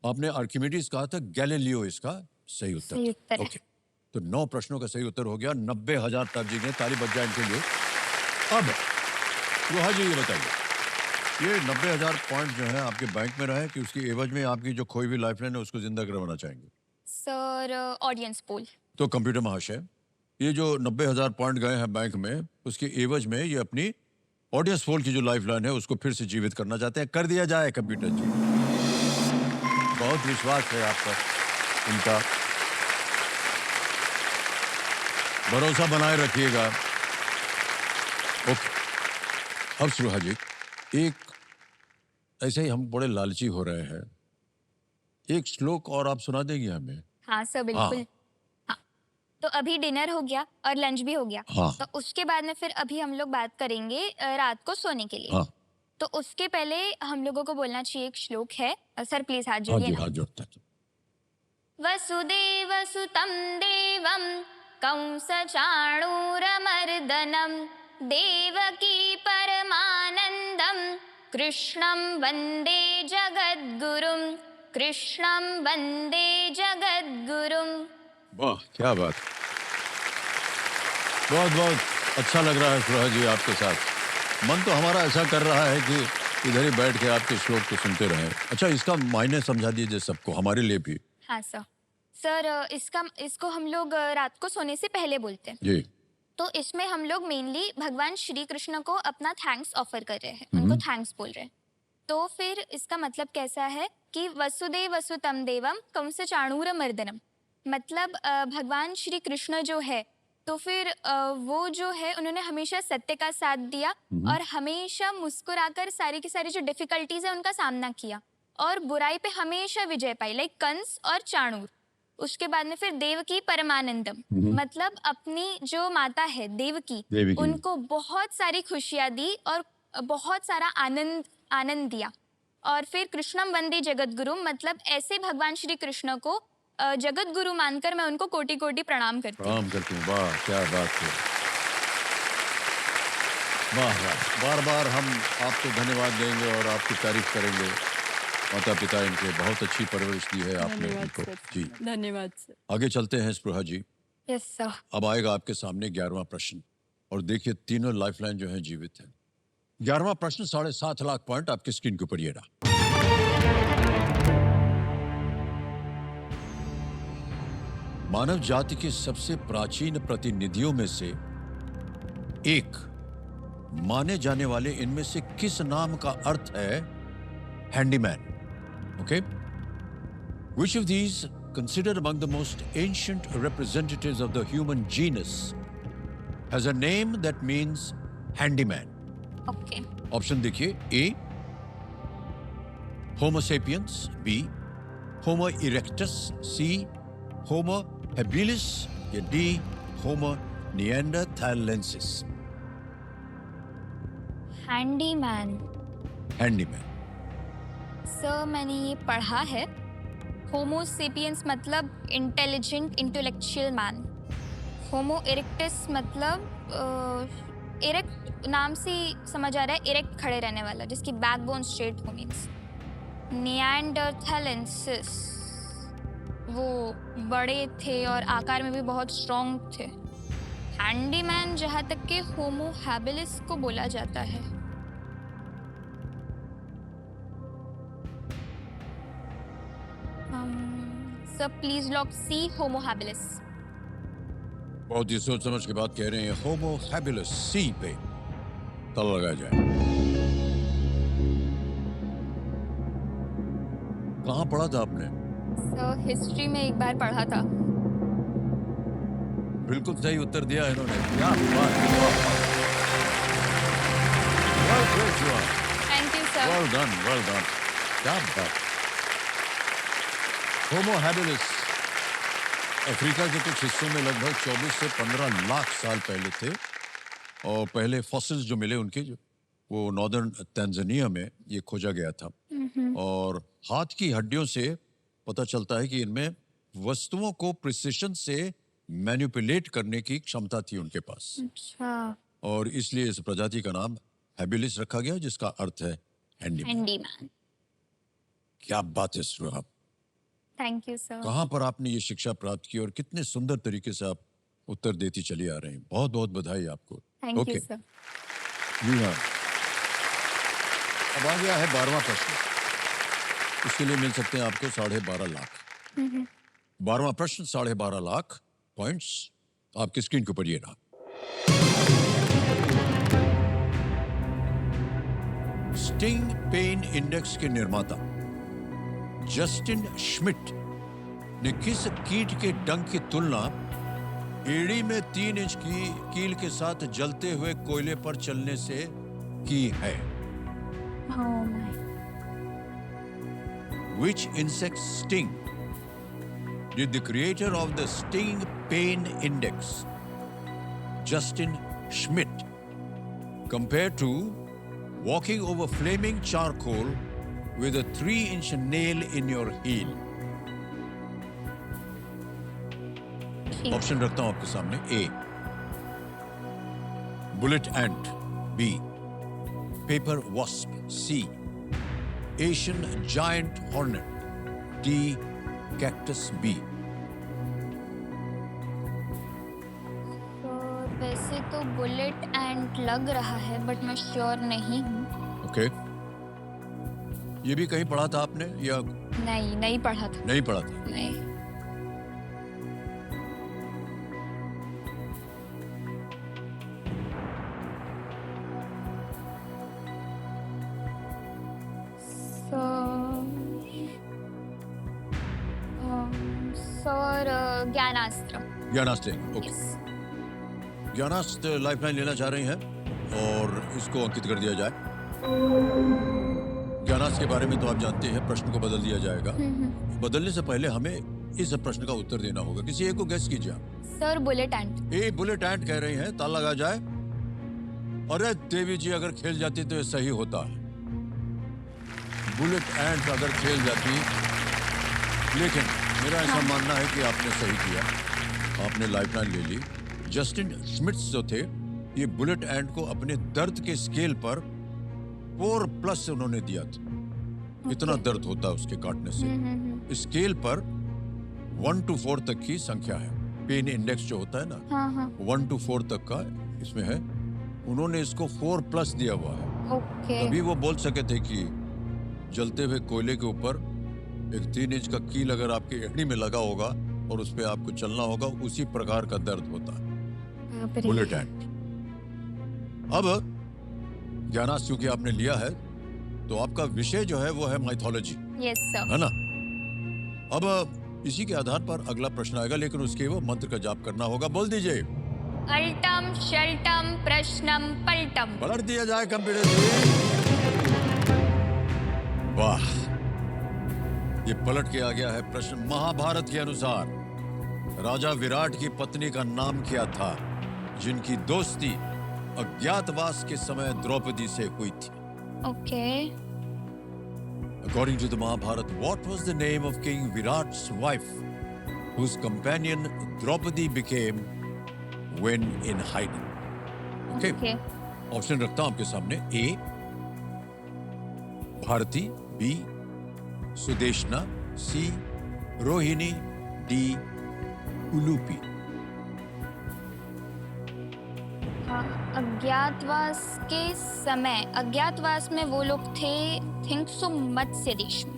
A: आपने आर्किमिडीज कहा था, गैलीलियो इसका सही उत्तर
B: सही
A: था।
B: उत्तर है।
A: ओके, तो 9 प्रश्नों का सही उत्तर हो गया। 90,000 तक जीने, ताली बज जाए इनके लिए। अब रोहा जी ये बताइए, ये 90,000 पॉइंट जो है आपके बैंक में रहे कि उसकी एवज में आपकी जो खोई हुई लाइफलाइन है उसको जिंदा करवाना चाहेंगे?
B: Sir audience poll.
A: तो कंप्यूटर महाशय, ये जो 90,000 पॉइंट गए हैं बैंक में, उसकी एवज में ये अपनी ऑडियंस पोल की जो लाइफलाइन है उसको फिर से जीवित करना चाहते हैं। कर दिया जाए कंप्यूटर जी। बहुत विश्वास है आप पर उनका, भरोसा बनाए रखिएगा। ओके, अब सुहा जी, एक ऐसे ही हम बड़े लालची हो रहे हैं। एक श्लोक और आप सुना देंगे हमें?
B: हाँ सर, बिल्कुल। हाँ, तो अभी डिनर हो गया और लंच भी हो गया।
A: हाँ।
B: तो उसके बाद में फिर अभी हम लोग बात करेंगे रात को सोने के लिए।
A: हाँ
B: तो उसके पहले हम लोगों को बोलना चाहिए, एक श्लोक है। सर प्लीज हाथ
A: हाँ
B: जोड़िए
A: जी,
B: ना।
A: हाथ जोड़ता है।
B: वसुदेव सुतं देवं कंसचाणूरमर्दनं देवकी परमानन्दं कृष्णं वन्दे जगद्गुरुं, कृष्णं वन्दे जगद्गुरुं।
A: वाह, क्या बात। बहुत बहुत अच्छा लग रहा है सुहा जी आपके साथ। मन तो हमारा ऐसा कर रहा है कि इधर ही बैठ के आपके श्लोक को सुनते रहें। अच्छा, इसका मायने समझा दीजिए सबको, हमारे लिए भी।
B: हाँ सर। सर इसको हम लोग रात को सोने से पहले बोलते हैं।
A: जी।
B: तो इसमें हम लोग मेनली भगवान श्री कृष्ण को अपना थैंक्स ऑफर कर रहे हैं, उनको थैंक्स बोल रहे हैं। तो फिर इसका मतलब कैसा है कि वसुदेव वसुतम देवम कंस चाणूर मर्दनम, मतलब भगवान श्री कृष्ण जो है, तो फिर वो जो है उन्होंने हमेशा सत्य का साथ दिया और हमेशा मुस्कुराकर सारी की सारी जो डिफिकल्टीज है उनका सामना किया और बुराई पे हमेशा विजय पाई, लाइक कंस और चाणूर। उसके बाद में फिर देवकी परमानंदम, मतलब अपनी जो माता है देवकी,
A: देवकी।
B: उनको बहुत सारी खुशियां दी और बहुत सारा आनंद दिया। और फिर कृष्णम वंदे जगद्गुरु, मतलब ऐसे भगवान श्री कृष्ण को जगत गुरु मानकर मैं उनको कोटि कोटि प्रणाम करती हूँ।
A: प्रणाम करती हूँ। वाह, क्या बात है। वाह वाह, बार बार हम आपको धन्यवाद देंगे और आपकी तारीफ करेंगे। माता पिता इनके बहुत अच्छी परवरिश दी है आपने
D: धन्यवाद
A: इनको।
D: सर।
A: जी,
D: धन्यवाद सर।
A: आगे चलते हैं स्पृहा जी।
B: Yes sir.
A: अब आएगा आपके सामने 11वां प्रश्न और देखिए तीनों लाइफलाइन जो है जीवित है। 11वां प्रश्न 7.5 लाख पॉइंट आपकी स्क्रीन के ऊपर ये रहा। मानव जाति के सबसे प्राचीन प्रतिनिधियों में से एक माने जाने वाले इनमें से किस नाम का अर्थ है handyman? Okay, which of these considered among the most ancient representatives of the human genus has a name that means handyman?
B: Okay.
A: Option देखिए। ए होमो सेपियंस, बी होमो इरेक्टस, सी होमो हैबिलिस या डी होमो निएंडरथैलेंसिस।
B: हैंडीमैन।
A: हैंडीमैन।
B: सर मैंने ये पढ़ा है, होमो sapiens मतलब intelligent intellectual man, होमो erectus मतलब erect नाम से समझ आ रहा है इरेक्ट खड़े रहने वाला, जिसकी बैकबोन स्ट्रेट हो मीन्स। निएंडरथैलेंसिस वो बड़े थे और आकार में भी बहुत स्ट्रॉन्ग थे। हैंडीमैन जहाँ तक के होमो हैबिलिस को बोला जाता है। Sir please lock C, Homo habilis.
A: बहुत ही सोच समझ के बात कह रहे हैं। होमो हैबिलिस, सी पे ताला लगाया जाए। कहाँ पढ़ा था आपने?
B: सर हिस्ट्री में एक बार पढ़ा था।
A: बिल्कुल सही उत्तर दिया इन्होंने। क्या बात है। Well great, Joan.
B: Thank you sir.
A: Well done, well done. क्या बात। होमो हैबिलिस अफ्रीका के कुछ हिस्सों में लगभग 24 से 15 लाख साल पहले थे और पहले फॉसिल्स जो मिले उनके जो वो नॉर्दर्न तंजानिया में ये खोजा गया था। और हाथ की हड्डियों से पता चलता है कि इनमें वस्तुओं को प्रिसिशन से मैनिपुलेट करने की क्षमता थी उनके पास
B: अच्छा,
A: और इसलिए इस प्रजाति का नाम हैबिलिस रखा गया जिसका अर्थ है हैंडीमैन।
B: हैंडीमैन।
A: क्या बात है सुहा।
B: Thank you sir.
A: कहाँ पर आपने ये शिक्षा प्राप्त की और कितने सुंदर तरीके से आप उत्तर देती चली आ रहे हैं। बहुत बहुत बधाई आपको।
B: Thank
A: okay.
B: You sir.
A: जी हाँ, अब आ गया है 12वां प्रश्न। इसके लिए मिल सकते हैं आपको 12.5 लाख। 12वां प्रश्न 12.5 लाख पॉइंट्स आपकी स्क्रीन के ऊपर ये रहा। स्टिंग पेन इंडेक्स के निर्माता जस्टिन श्मिट ने किस कीट के डंक की तुलना एड़ी में 3 इंच की कील के साथ जलते हुए कोयले पर चलने से की है? Which insect sting did the creator of the Sting Pain Index, Justin Schmidt, compare to walking over flaming charcoal with a 3-inch nail in your heel? Option रखता हूं आपके सामने. A, bullet ant. B, paper wasp. C, Asian giant hornet. D, cactus bee.
B: तो वैसे तो bullet and लग रहा है बट मैं श्योर नहीं हूँ.
A: ओके. ये भी कहीं पढ़ा था आपने या
B: नहीं पढ़ा था.
A: नहीं पढ़ा था?
B: नहीं. So, sir Gyanastra.
A: Gyanastra. Okay.
B: Yes.
A: Gyanastra lifeline लेना चाह रही हैं और इसको अंकित कर दिया जाए. ज्ञानास्त्र के बारे में तो आप जानते हैं, प्रश्न को बदल दिया जाएगा. बदलने से पहले हमें इस प्रश्न का उत्तर देना होगा. किसी एक को गैस कीजिए आप.
B: सर बुलेट एंट.
A: ए बुलेट एंट कह रही हैं, ताला लगा जाए. अरे देवी जी, अगर खेल जाती तो ये सही होता है. बुलेट एंट अगर खेल जाती, लेकिन मेरा ऐसा मानना है कि आपने सही किया. आपने लाइफलाइन ले ली. जस्टिन स्मिट्स जो थे, ये बुलेट एंट को अपने दर्द के स्केल पर 4+ उन्होंने दिया था. इतना दर्द होता है उसके काटने से. स्केल पर 1 to 4 तक की संख्या है. पेन इंडेक्स जो होता है ना,
B: हाँ.
A: 1 to 4 तक का इसमें है. उन्होंने इसको 4+ दिया हुआ है.
B: ओके.
A: तभी वो बोल सके थे कि जलते हुए कोयले के ऊपर एक 3 इंच का कील अगर आपकी एड़ी में लगा होगा और उस पे आपको चलना होगा, उसी प्रकार का दर्द होता है
B: बाप रे.
A: बुलेट एंट. अब ज्ञानास्त्र क्योंकि आपने लिया है, तो आपका विषय जो है वो है माइथोलॉजी,
B: यस सर.
A: है ना. अब इसी के आधार पर अगला प्रश्न आएगा, लेकिन उसके वो मंत्र का जाप करना होगा. बोल दीजिए.
B: अल्टम शल्टम प्रश्नम पलटम.
A: पलट दिया जाए कंप्यूटर जी. वाह, ये पलट के आ गया है प्रश्न. महाभारत के अनुसार राजा विराट की पत्नी का नाम क्या था, जिनकी दोस्ती अज्ञातवास के समय द्रौपदी से हुई थी?
B: Okay.
A: According to the Mahabharata, what was the name of King Virat's wife, whose companion Draupadi became when in hiding? Okay.
B: Okay.
A: Option रखता हूं आपके सामने. ए भारती. बी सुदेशना. सी रोहिणी. डी उलूपी.
B: अज्ञातवास के समय, अज्ञातवास में वो लोग थे थिंक सो मत्स्य देश में.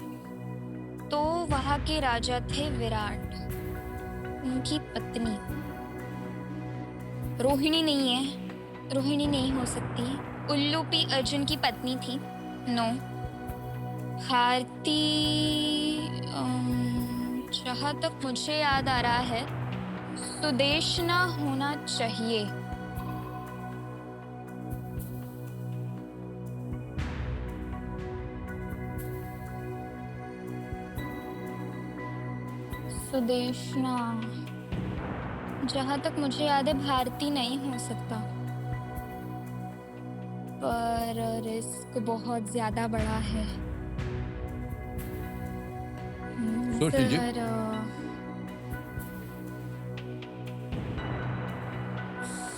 B: तो वहाँ के राजा थे विराट. उनकी पत्नी रोहिणी नहीं है. रोहिणी नहीं हो सकती. उल्लूपी अर्जुन की पत्नी थी. नो. भारती, जहाँ तक मुझे याद आ रहा है सुदेशना होना चाहिए. सुदेशना. जहाँ तक मुझे याद है भारती नहीं हो सकता, पर रिस्क बहुत ज्यादा बड़ा है.
A: सोच लीजिए.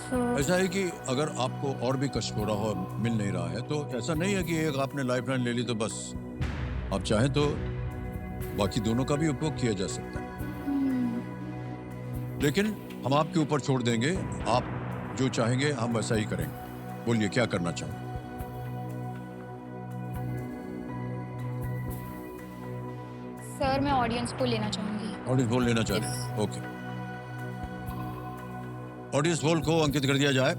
B: सर,
A: ऐसा है कि अगर आपको और भी कष्ट हो रहा हो, मिल नहीं रहा है, तो ऐसा नहीं है कि एक आपने लाइफलाइन ले ली तो बस. आप चाहें तो बाकी दोनों का भी उपयोग किया जा सकता है, लेकिन हम आपके ऊपर छोड़ देंगे. आप जो चाहेंगे हम वैसा ही करेंगे. बोलिए क्या करना चाहेंगे.
B: सर मैं ऑडियंस को लेना चाहूंगी.
A: ऑडियंस पोल लेना चाह रहे हैं. ओके. ऑडियंस पोल को अंकित कर दिया जाए.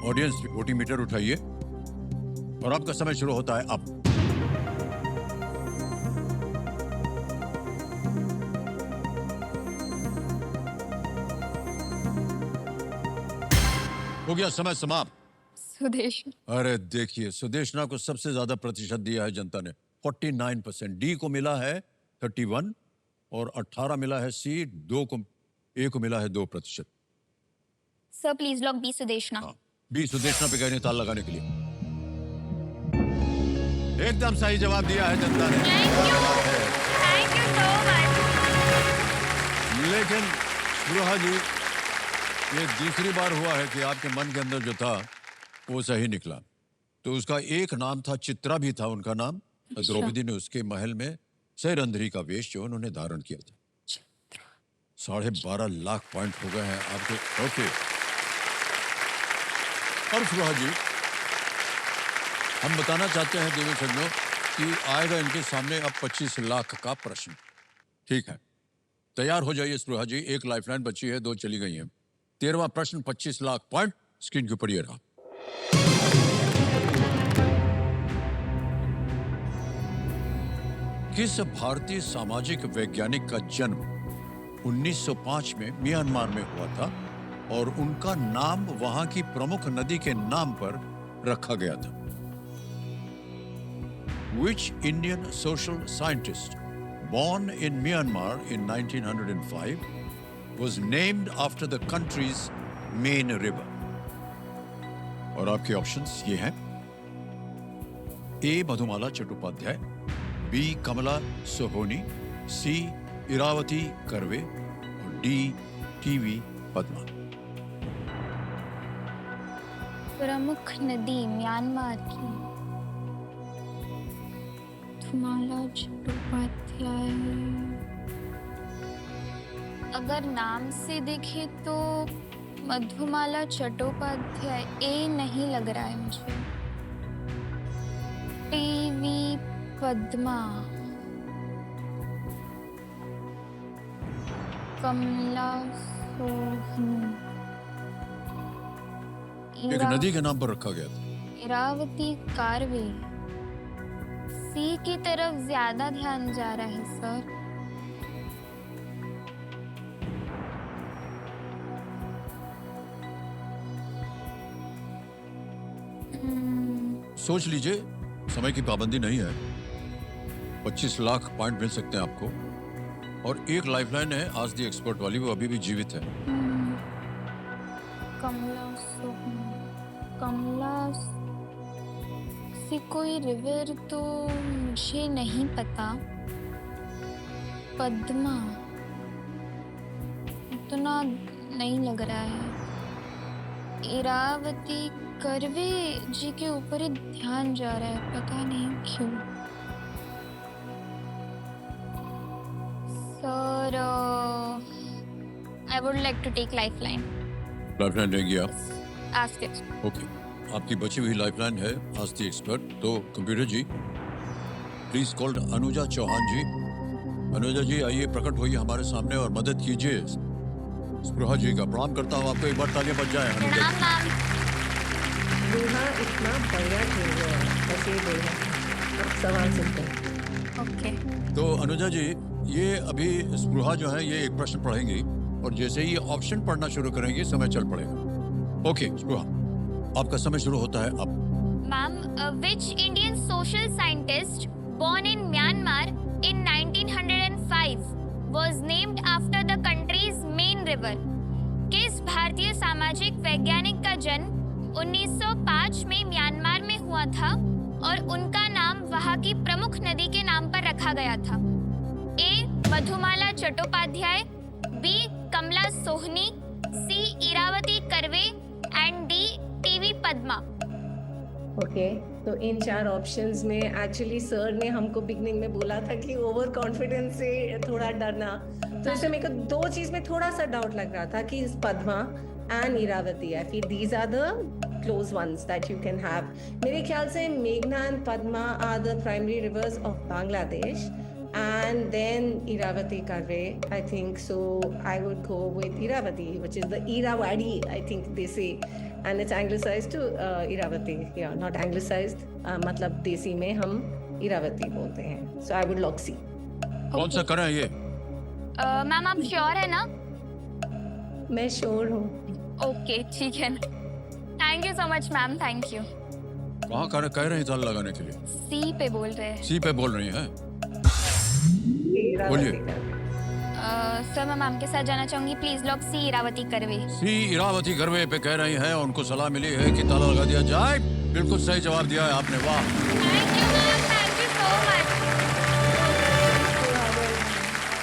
A: ऑडियंस वोटिंग मीटर उठाइए और आपका समय शुरू होता है अब. हो गया समय समाप्त.
B: सुदेश.
A: अरे देखिए, सुदेशना को सबसे ज्यादा प्रतिशत दिया है जनता ने. 49%, डी को मिला है 31 और 18 मिला है सी, ए को मिला है 2%।
B: Sir please lock B Sudeshna.
A: हाँ, बी सुदेशना पे कहने ताल लगाने के लिए। एकदम सही जवाब दिया है जनता ने।
B: Thank you so much.
A: लेकिन स्पृहा जी, ये दूसरी बार हुआ है कि आपके मन के अंदर जो था वो सही निकला। तो उसका एक नाम था, चित्रा भी था उनका नाम। द्रौपदी ने उसके महल में सैरंध्री का वेश जो उन्होंने धारण किया था। 12.5 लाख पॉइंट हो गए हैं आपके। ओके, और स्पृहा जी, हम बताना चाहते हैं देवी सज्जनों कि आएगा इनके सामने अब 25 लाख का प्रश्न। ठीक है, तैयार हो जाइए स्पृहा जी। एक लाइफलाइन बची है, 2 चली गई हैं। 13वां प्रश्न 25 लाख पॉइंट स्क्रीन के ऊपर ये रहा। किस भारतीय सामाजिक वैज्ञानिक का जन्म 1905 में म्यांमार में हुआ था और उनका नाम वहां की प्रमुख नदी के नाम पर रखा गया था? Which Indian social scientist born in Myanmar in 1905 was named after the country's main river? और आपके ऑप्शंस ये हैं: ए मधुमाला चट्टोपाध्याय, बी कमला सोहोनी, सी इरावती कर्वे और डी टीवी पद्मा।
B: प्रमुख नदी म्यांमार की मधुमाला चट्टोपाध्याय। अगर नाम से देखे तो मधुमाला चट्टोपाध्याय ए नहीं लग रहा है मुझे। टीवी पद्मा, कमला सोहनी,
A: एक नदी के नाम पर रखा गया था।
B: इरावती कारवे। सी की तरफ ज्यादा ध्यान जा रहा है सर।
A: सोच लीजिए, समय की पाबंदी नहीं है। 25 लाख पॉइंट मिल सकते हैं आपको। और एक लाइफलाइन है आज दी एक्सपर्ट वाली, वो अभी भी जीवित है।
B: कमला सोहनी, कमला से कोई रिवर तो मुझे नहीं पता। पद्मा इतना नहीं लग रहा है। इरावती कर्वे जी के ऊपर ही ध्यान जा रहा है, पता नहीं क्यों। Sir I would like to take lifeline.
A: Lifeline लेंगी आप?
B: Ask it.
A: ओके, आपकी बची हुई लाइफलाइन है आज दी एक्सपर्ट। तो computer ji please called Anuja Chauhan ji. Anuja ji आइए, प्रकट होइए हमारे सामने और मदद कीजिए स्पृहा जी का। प्रणाम करता हूँ आपको, एक बार तालियां बज जाए। अनुजा जी।
B: मैम।
C: स्पृहा इतना बढ़िया खेल रहा है, बस ये बोलना। अब सवाल सुनते हैं।
B: ओके।
A: तो अनुजा जी, ये अभी स्पृहा जो है ये एक प्रश्न पढ़ेंगी और जैसे ही ऑप्शन पढ़ना शुरू करेंगे समय चल पड़ेगा। ओके स्पृहा, आपका समय शुरू होता है अब।
B: Ma'am, which Indian social scientist born in Myanmar in 1905 was named after the country's main river? किस भारतीय सामाजिक वैज्ञानिक का जन्म 1905 में म्यांमार में हुआ था और उनका नाम वहां की प्रमुख नदी के नाम पर रखा गया था? A Madhumala Chattopadhyay, B Kamala Sohonie, C Irawati Karve and D TV Padma.
C: Okay, तो इन 4 ऑप्शंस में एक्चुअली सर ने हमको बिगनिंग में बोला था कि ओवर कॉन्फिडेंस से थोड़ा डरना, तो इसमें मेरे को 2 चीज में थोड़ा सा डाउट लग रहा था कि Padma and Iravati, I feel these are the close ones that you can have. मेरे ख्याल से मेघना and Padma are the primary rivers of Bangladesh and then Iravati Karve, I think. So I would go with Iravati, which is the Irawadi, I think they say, and it's anglicized to Iravati. Yeah, not anglicized, मतलब देसी में हम इरावती बोलते हैं. So I would lock C.
A: कौन सा करें ये?
B: मैम आप श्योर है ना?
C: मैं श्योर हूँ.
B: ओके ठीक है ना। Thank you so much ma'am, thank you.
A: कहाँ कह रहे हैं ताला लगाने के लिए?
B: सी पे बोल रहे हैं।
A: सी पे बोल रही हैं?
C: इरावती
A: बोलिए।
C: करवे।
B: सर मैं मैम के साथ जाना चाहूंगी, प्लीज लॉक सी इरावती करवे।
A: सी इरावती करवे पे कह रही हैं, उनको सलाह मिली है कि ताला लगा दिया जाए। बिल्कुल सही जवाब दिया है आपने, वाह।
B: Thank you ma'am, thank you so much.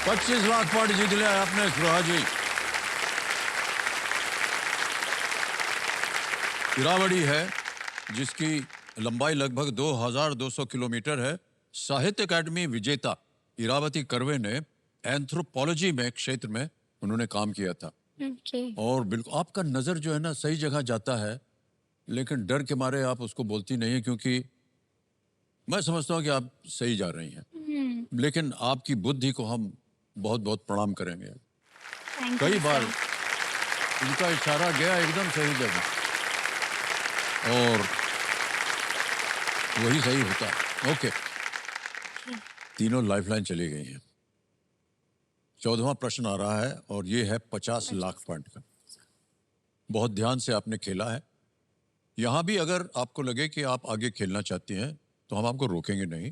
A: 25 lakh point जीत लिया है आपने सुहा जी। इरावदी है जिसकी लंबाई लगभग 2200 किलोमीटर है। साहित्य अकादमी विजेता इरावती करवे ने एंथ्रोपोलॉजी में क्षेत्र में उन्होंने काम किया था।
B: ओके।
A: और बिल्कुल आपका नजर जो है ना सही जगह जाता है, लेकिन डर के मारे आप उसको बोलती नहीं है, क्योंकि मैं समझता हूँ कि आप सही जा रही हैं। लेकिन आपकी बुद्धि को हम बहुत बहुत प्रणाम करेंगे।
B: थैंक
A: कई
B: यू
A: बार
B: सर।
A: उनका इशारा गया एकदम सही जगह और वही सही होता है। ओके, तीनों लाइफलाइन चली गई हैं। 14वां प्रश्न आ रहा है और ये है 50 लाख पॉइंट का। बहुत ध्यान से आपने खेला है। यहां भी अगर आपको लगे कि आप आगे खेलना चाहती हैं तो हम आपको रोकेंगे नहीं,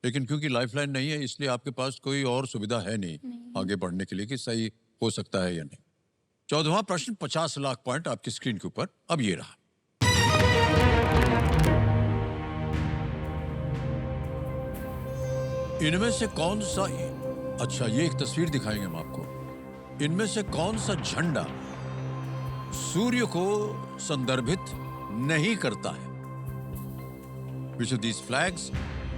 A: लेकिन क्योंकि लाइफलाइन नहीं है इसलिए आपके पास कोई और सुविधा है नहीं आगे बढ़ने के लिए कि सही हो सकता है या नहीं। 14वां प्रश्न 50 लाख पॉइंट आपकी स्क्रीन के ऊपर अब ये रहा। इनमें से कौन सा, अच्छा ये एक तस्वीर दिखाएंगे हम आपको। इनमें से कौन सा झंडा सूर्य को संदर्भित नहीं करता है? Which of these flags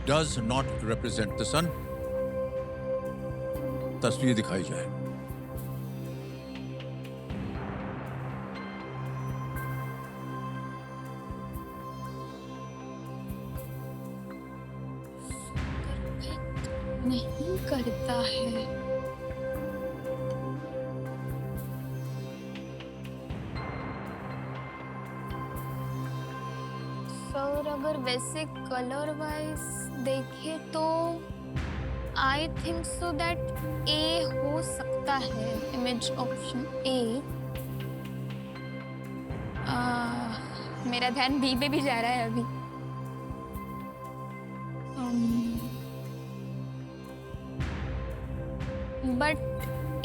A: does not represent the sun? तस्वीर दिखाई जाए।
B: नहीं करता है। सर अगर वैसे कलर वाइज देखे तो आई थिंक सो दैट ए हो सकता है, इमेज ऑप्शन ए। मेरा ध्यान बी पे भी जा रहा है अभी। बट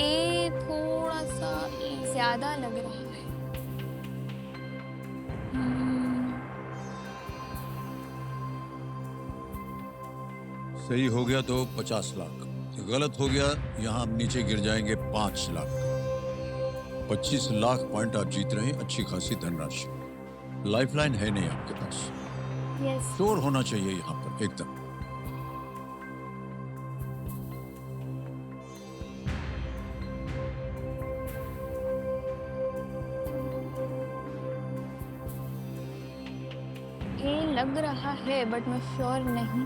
B: ए थोड़ा सा ज्यादा लग रहा है।
A: सही हो गया तो 50 लाख, गलत हो गया यहाँ आप नीचे गिर जाएंगे 5 लाख। 25 लाख पॉइंट आप जीत रहे हैं, अच्छी खासी धनराशि। लाइफलाइन है नहीं आपके पास,
B: यस।
A: शोर होना चाहिए यहाँ पर एकदम।
B: ए लग रहा है बट मैं श्योर नहीं।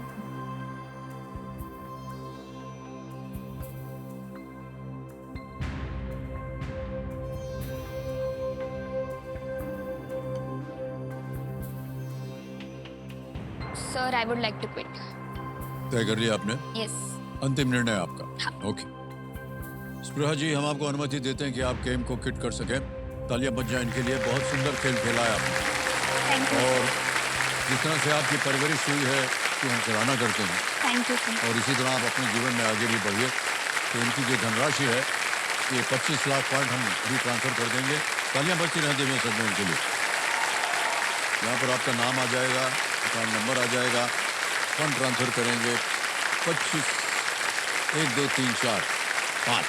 B: Sir I would like to quit.
A: तय कर लिया आपने?
B: यस।
A: अंतिम निर्णय आपका?
B: हाँ।
A: ओके स्पृहा जी, हम आपको अनुमति देते हैं कि आप गेम को किट कर सकें। तालियां बज जाएं इनके लिए, बहुत सुंदर खेल खेला है आपने।
B: Thank you.
A: और जिस तरह से आपकी परवरिश हुई है कि हम सराहना करते हैं,
B: थैंक यू सर।
A: और इसी तरह आप अपने जीवन में आगे भी बढ़िए। तो इनकी जो धनराशि है ये 25 लाख पॉइंट हम भी ट्रांसफर कर देंगे। तालियां बजती रहें देवें सब उनके लिए। यहाँ पर आपका नाम आ जाएगा, अकाउंट नंबर आ जाएगा, फंड ट्रांसफर करेंगे। 25 1 2 3 4 5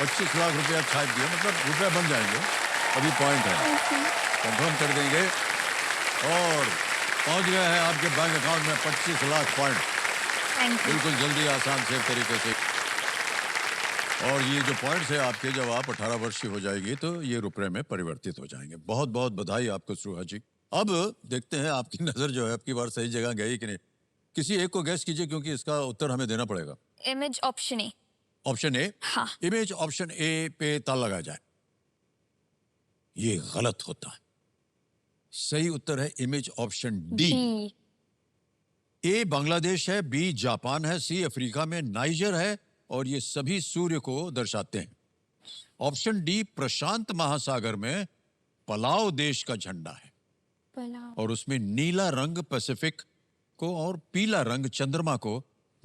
A: 25 लाख रुपया छाप दिया, मतलब रुपए बन जाएंगे। अभी पॉइंट है, कंफर्म कर देंगे और पहुंच गए हैं आपके बैंक अकाउंट में 25 लाख पॉइंट।
B: Thank you.
A: बिल्कुल जल्दी, आसान से तरीके से। और ये जो पॉइंट्स है आपके, जब आप 18 वर्ष की हो जाएगी तो ये रुपए में परिवर्तित हो जाएंगे। बहुत बहुत बधाई आपको सुहा जी। अब देखते हैं आपकी नजर जो है आपकी बार सही जगह गई कि नहीं। किसी एक को गैस कीजिए क्योंकि इसका उत्तर हमें देना पड़ेगा।
B: Image option A.
A: Option A?
B: हाँ।
A: इमेज ऑप्शन ए पे ताला लगाया जाए। ये गलत होता है। सही उत्तर है इमेज ऑप्शन डी। ए बांग्लादेश है, बी जापान है, सी अफ्रीका में नाइजर है, और ये सभी सूर्य को दर्शाते हैं। ऑप्शन डी प्रशांत महासागर में पलाव देश का झंडा है।
B: पलाव।
A: और उसमें नीला रंग पैसिफिक को और पीला रंग चंद्रमा को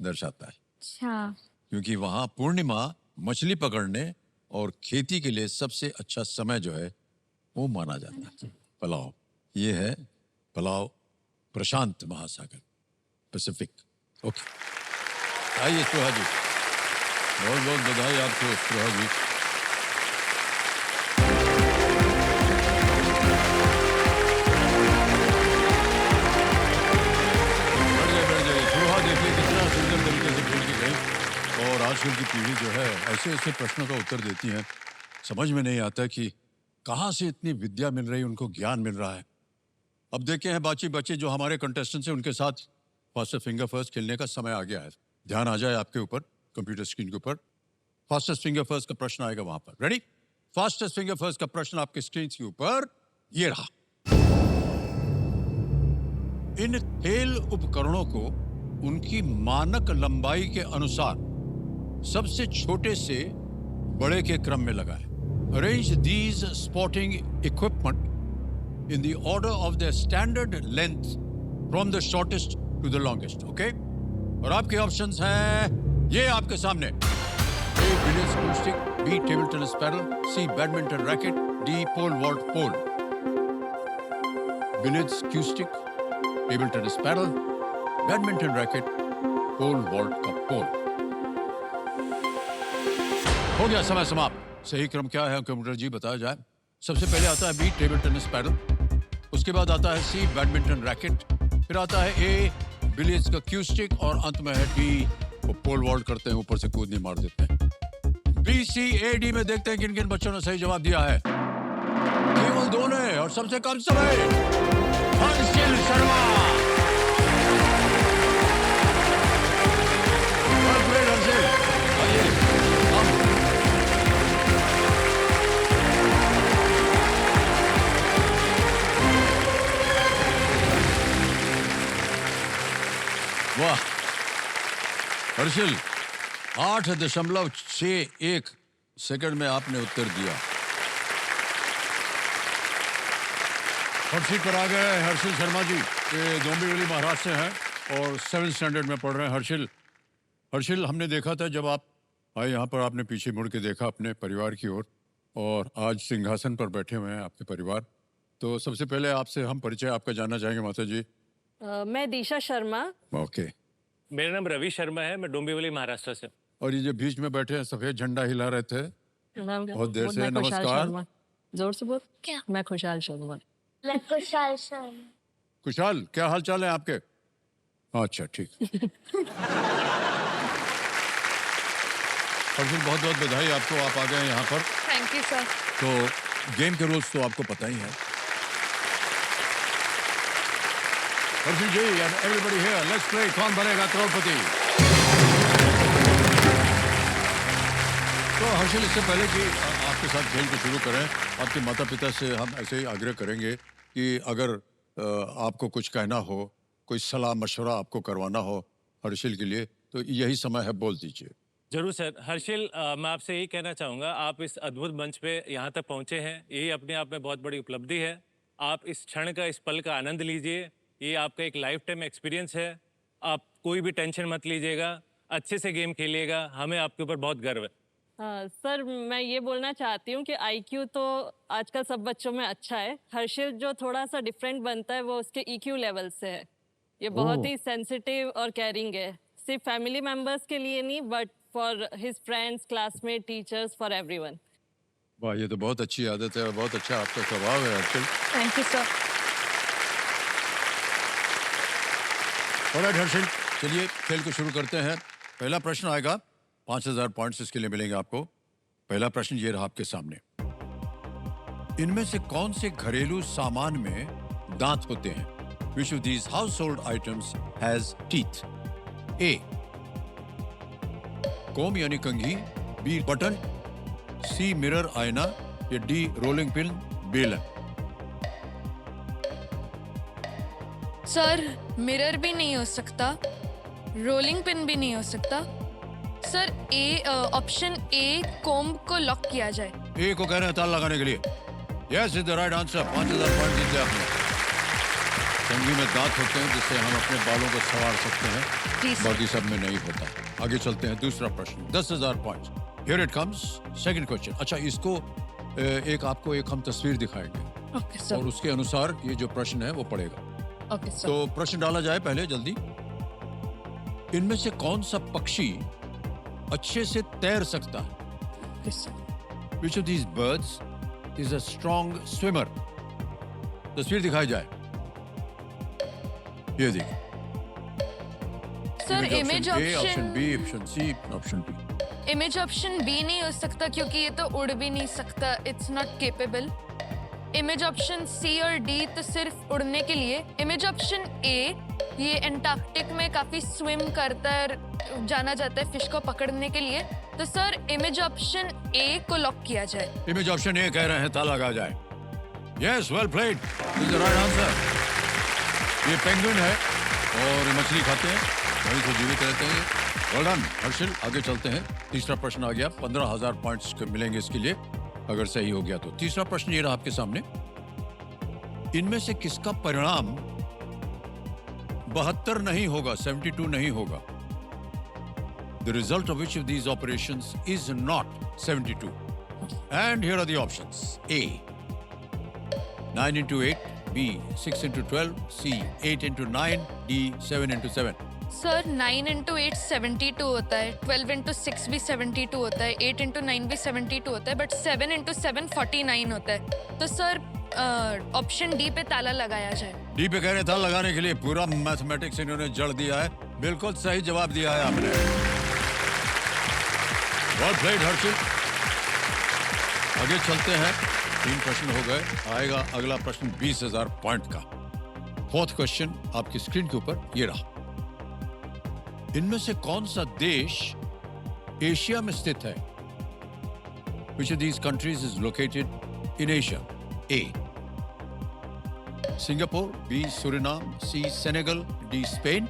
A: दर्शाता है,
B: अच्छा।
A: क्योंकि वहां पूर्णिमा मछली पकड़ने और खेती के लिए सबसे अच्छा समय जो है वो माना जाता है। पलाव, ये है पलाव प्रशांत महासागर, पैसिफिक। ओके, आइए स्पृहा जी, बहुत बहुत बधाई आपको स्पृहा जी। बैठ जाइए। स्पृहा देखिए कितना सुंदर तरीके से खेल के गई, और आजकल की पीढ़ी जो है ऐसे ऐसे प्रश्नों का उत्तर देती है, समझ में नहीं आता कि कहाँ से इतनी विद्या मिल रही है, उनको ज्ञान मिल रहा है। अब देखे हैं बाकी बच्चे जो हमारे कंटेस्टेंट्स हैं, उनके साथ फास्टेस्ट फिंगर फर्स्ट खेलने का समय आ गया है। ध्यान आ जाए आपके ऊपर, कंप्यूटर स्क्रीन के ऊपर फास्टेस्ट फिंगर फर्स्ट का प्रश्न आएगा वहां पर। रेडी? फास्टेस्ट फिंगर फर्स्ट का प्रश्न आपके स्क्रीन के ऊपर ये रहा। इन खेल उपकरणों को उनकी मानक लंबाई के अनुसार सबसे छोटे से बड़े के क्रम में लगाएं। Arrange these sporting equipment in the order of their standard length from the shortest to the longest. Okay? और आपके ऑप्शंस हैं ये आपके सामने। A billiards pool stick, B table tennis paddle, C badminton racket, D pole vault pole. Billiards cue stick, table tennis paddle, badminton racket, pole vault का pole। हो गया समय समाप्त। सही क्रम क्या है कंप्यूटर जी बताया जाए। सबसे पहले आता है बी टेबल टेनिस पैडल, उसके बाद आता है सी बैडमिंटन रैकेट, फिर आता है ए बिलियर्ड्स का क्यू स्टिक, और अंत में है डी वो पोल वॉल्ट करते हैं, ऊपर से कूदनी मार देते हैं। बी सी ए डी में देखते हैं किन किन बच्चों ने सही जवाब दिया है। केवल 2 ने, और सबसे कम समय हर्षिल शर्मा। वाह हर्षिल, 8.61 सेकंड में आपने उत्तर दिया। हर्षिल पर आ गए हर्षिल शर्मा जी, ये डोंबिवली महाराष्ट्र से हैं और 7th स्टैंडर्ड में पढ़ रहे हैं। हर्षिल, हमने देखा था जब आप आए यहाँ पर, आपने पीछे मुड़ के देखा अपने परिवार की ओर, और आज सिंहासन पर बैठे हुए हैं आपके परिवार। तो सबसे पहले आपसे हम परिचय आपका जानना चाहेंगे माता जी।
D: मैं दिशा शर्मा।
A: ओके।
E: मेरा नाम रवि शर्मा है, मैं डोंबिवली महाराष्ट्र से।
A: और ये जो बीच में बैठे हैं सफेद झंडा हिला रहे थे बहुत देर से,
D: मैं खुशहाल
A: नमस्कार।
D: शर्मा। जोर से बोल।
B: क्या?
D: मैं खुशहाल शर्मा।
B: मैं खुशहाल शर्मा।
A: खुशहाल, क्या हाल चाल है आपके? अच्छा ठीक। हर्षिल बहुत बहुत बधाई आपको, आप आ गए यहाँ पर।
B: Thank you sir.
A: तो गेम के रूल्स तो आपको पता ही है। Harshil ji and everybody here, let's play Kaun Banega करोड़पति। तो हर्षिल, इससे पहले कि आपके साथ खेल को शुरू करें, आपके माता पिता से हम ऐसे ही आग्रह करेंगे कि अगर आपको कुछ कहना हो, कोई सलाह मशवरा आपको करवाना हो हर्षिल के लिए, तो यही समय है, बोल दीजिए।
E: जरूर सर। हर्षिल, मैं आपसे यही कहना चाहूँगा, आप इस अद्भुत मंच पे यहाँ तक पहुँचे हैं, यही अपने आप में बहुत बड़ी उपलब्धि है। आप इस क्षण का, इस पल का आनंद लीजिए, ये आपका एक लाइफ टाइम एक्सपीरियंस है। आप कोई भी टेंशन मत लीजिएगा, अच्छे से गेम खेलिएगा, हमें आपके ऊपर बहुत गर्व है।
D: सर, मैं ये बोलना चाहती हूँ कि आईक्यू तो आजकल सब बच्चों में अच्छा है। हर्षिल जो थोड़ा सा डिफरेंट बनता है वो उसके ईक्यू लेवल से है। ये बहुत ही सेंसिटिव और केयरिंग है, सिर्फ फैमिली मेंबर्स के लिए नहीं, but for his friends, classmate, teachers, for everyone.
A: वाह, ये तो बहुत अच्छी आदत है और बहुत अच्छा आपका स्वभाव है Harshil.
B: Thank you sir.
A: Alright Harshil, चलिए खेल को शुरू करते हैं। पहला प्रश्न आएगा, 5000 पॉइंट्स इसके लिए मिलेंगे आपको। पहला प्रश्न ये रहा आपके सामने। इनमें से कौन से घरेलू सामान में दांत होते हैं? Which of these household items has teeth? A. कोम यानी कंघी, B. Button, C. मिरर आईना, या D. रोलिंग पिन बेलन।
F: सर, मिरर भी नहीं हो सकता, रोलिंग पिन भी नहीं हो सकता। सर, ऑप्शन ए कोम्ब को लॉक किया जाए।
A: ए को कह रहे हैं ताला लगाने के लिए। Yes is the right answer. 5000 point जीते आपने। कंघी में दांत होते हैं जिससे हम अपने बालों को संवार सकते हैं,
F: जी सर।
A: बाकी सब में नहीं होता। आगे चलते हैं, दूसरा प्रश्न 10,000 points. Here it comes, second question. अच्छा, इसको आपको एक हम तस्वीर दिखाएंगे
F: ओके
A: और
F: सर।
A: उसके अनुसार ये जो प्रश्न है वो पड़ेगा।
F: Okay sir.
A: तो प्रश्न डाला जाए पहले जल्दी। इनमें से कौन सा पक्षी अच्छे से तैर सकता है?
F: Okay sir.
A: Which of these birds is a strong swimmer? तस्वीर दिखाई जाए। ये देखिए।
F: Sir image
A: option B,
F: option
A: option C, option D.
F: Image option B नहीं हो सकता क्योंकि ये तो उड़ भी नहीं सकता, it's not capable. Image option C और डी तो सिर्फ उड़ने के लिए। इमेज ऑप्शन ए, ये एंटार्कटिक में काफी स्विम करता है, जाना जाता है फिश को पकड़ने के लिए। तो सर इमेज ऑप्शन ए को लॉक किया जाए।
A: इमेज ऑप्शन ए कह रहे हैं, ताला लगा जाए। Yes, well played, is the right answer. ये पेंगुइन है और ये मछली खाते हैं, वहीं से जीवित रहते हैं। वेल डन हर्षिल, आगे चलते हैं। तीसरा प्रश्न आ गया, 15,000 पॉइंट्स मिलेंगे इसके लिए अगर सही हो गया तो। तीसरा प्रश्न ये रहा आपके सामने। इनमें से किसका परिणाम 72 नहीं होगा, 72 नहीं होगा? The result of which of these operations is not 72? And here are the options. A, 9 into 8. B, 6 into 12. C, 8 into 9. D, 7 into 7.
F: Sir 9 into 8 72 होता है, 12 इंटू 6 भी 72 होता है, 8 इंटू 9 भी 72 होता है, बट 7 इंटू 7 49 होता है। तो सर ऑप्शन डी पे ताला लगाया जाए।
A: डी पे कह रहे था लगाने के लिए। पूरा मैथमेटिक्स इन्होंने जड़ दिया है। बिल्कुल सही जवाब दिया है आपने। Well played Harshil. आगे चलते हैं, 3 प्रश्न हो गए। आएगा अगला प्रश्न 20,000 पॉइंट का। फोर्थ क्वेश्चन आपकी स्क्रीन के ऊपर ये रहा। इनमें से कौन सा देश एशिया में स्थित है? Which of these countries is located in Asia? A, Singapore. B, Suriname. C, Senegal. D, Spain.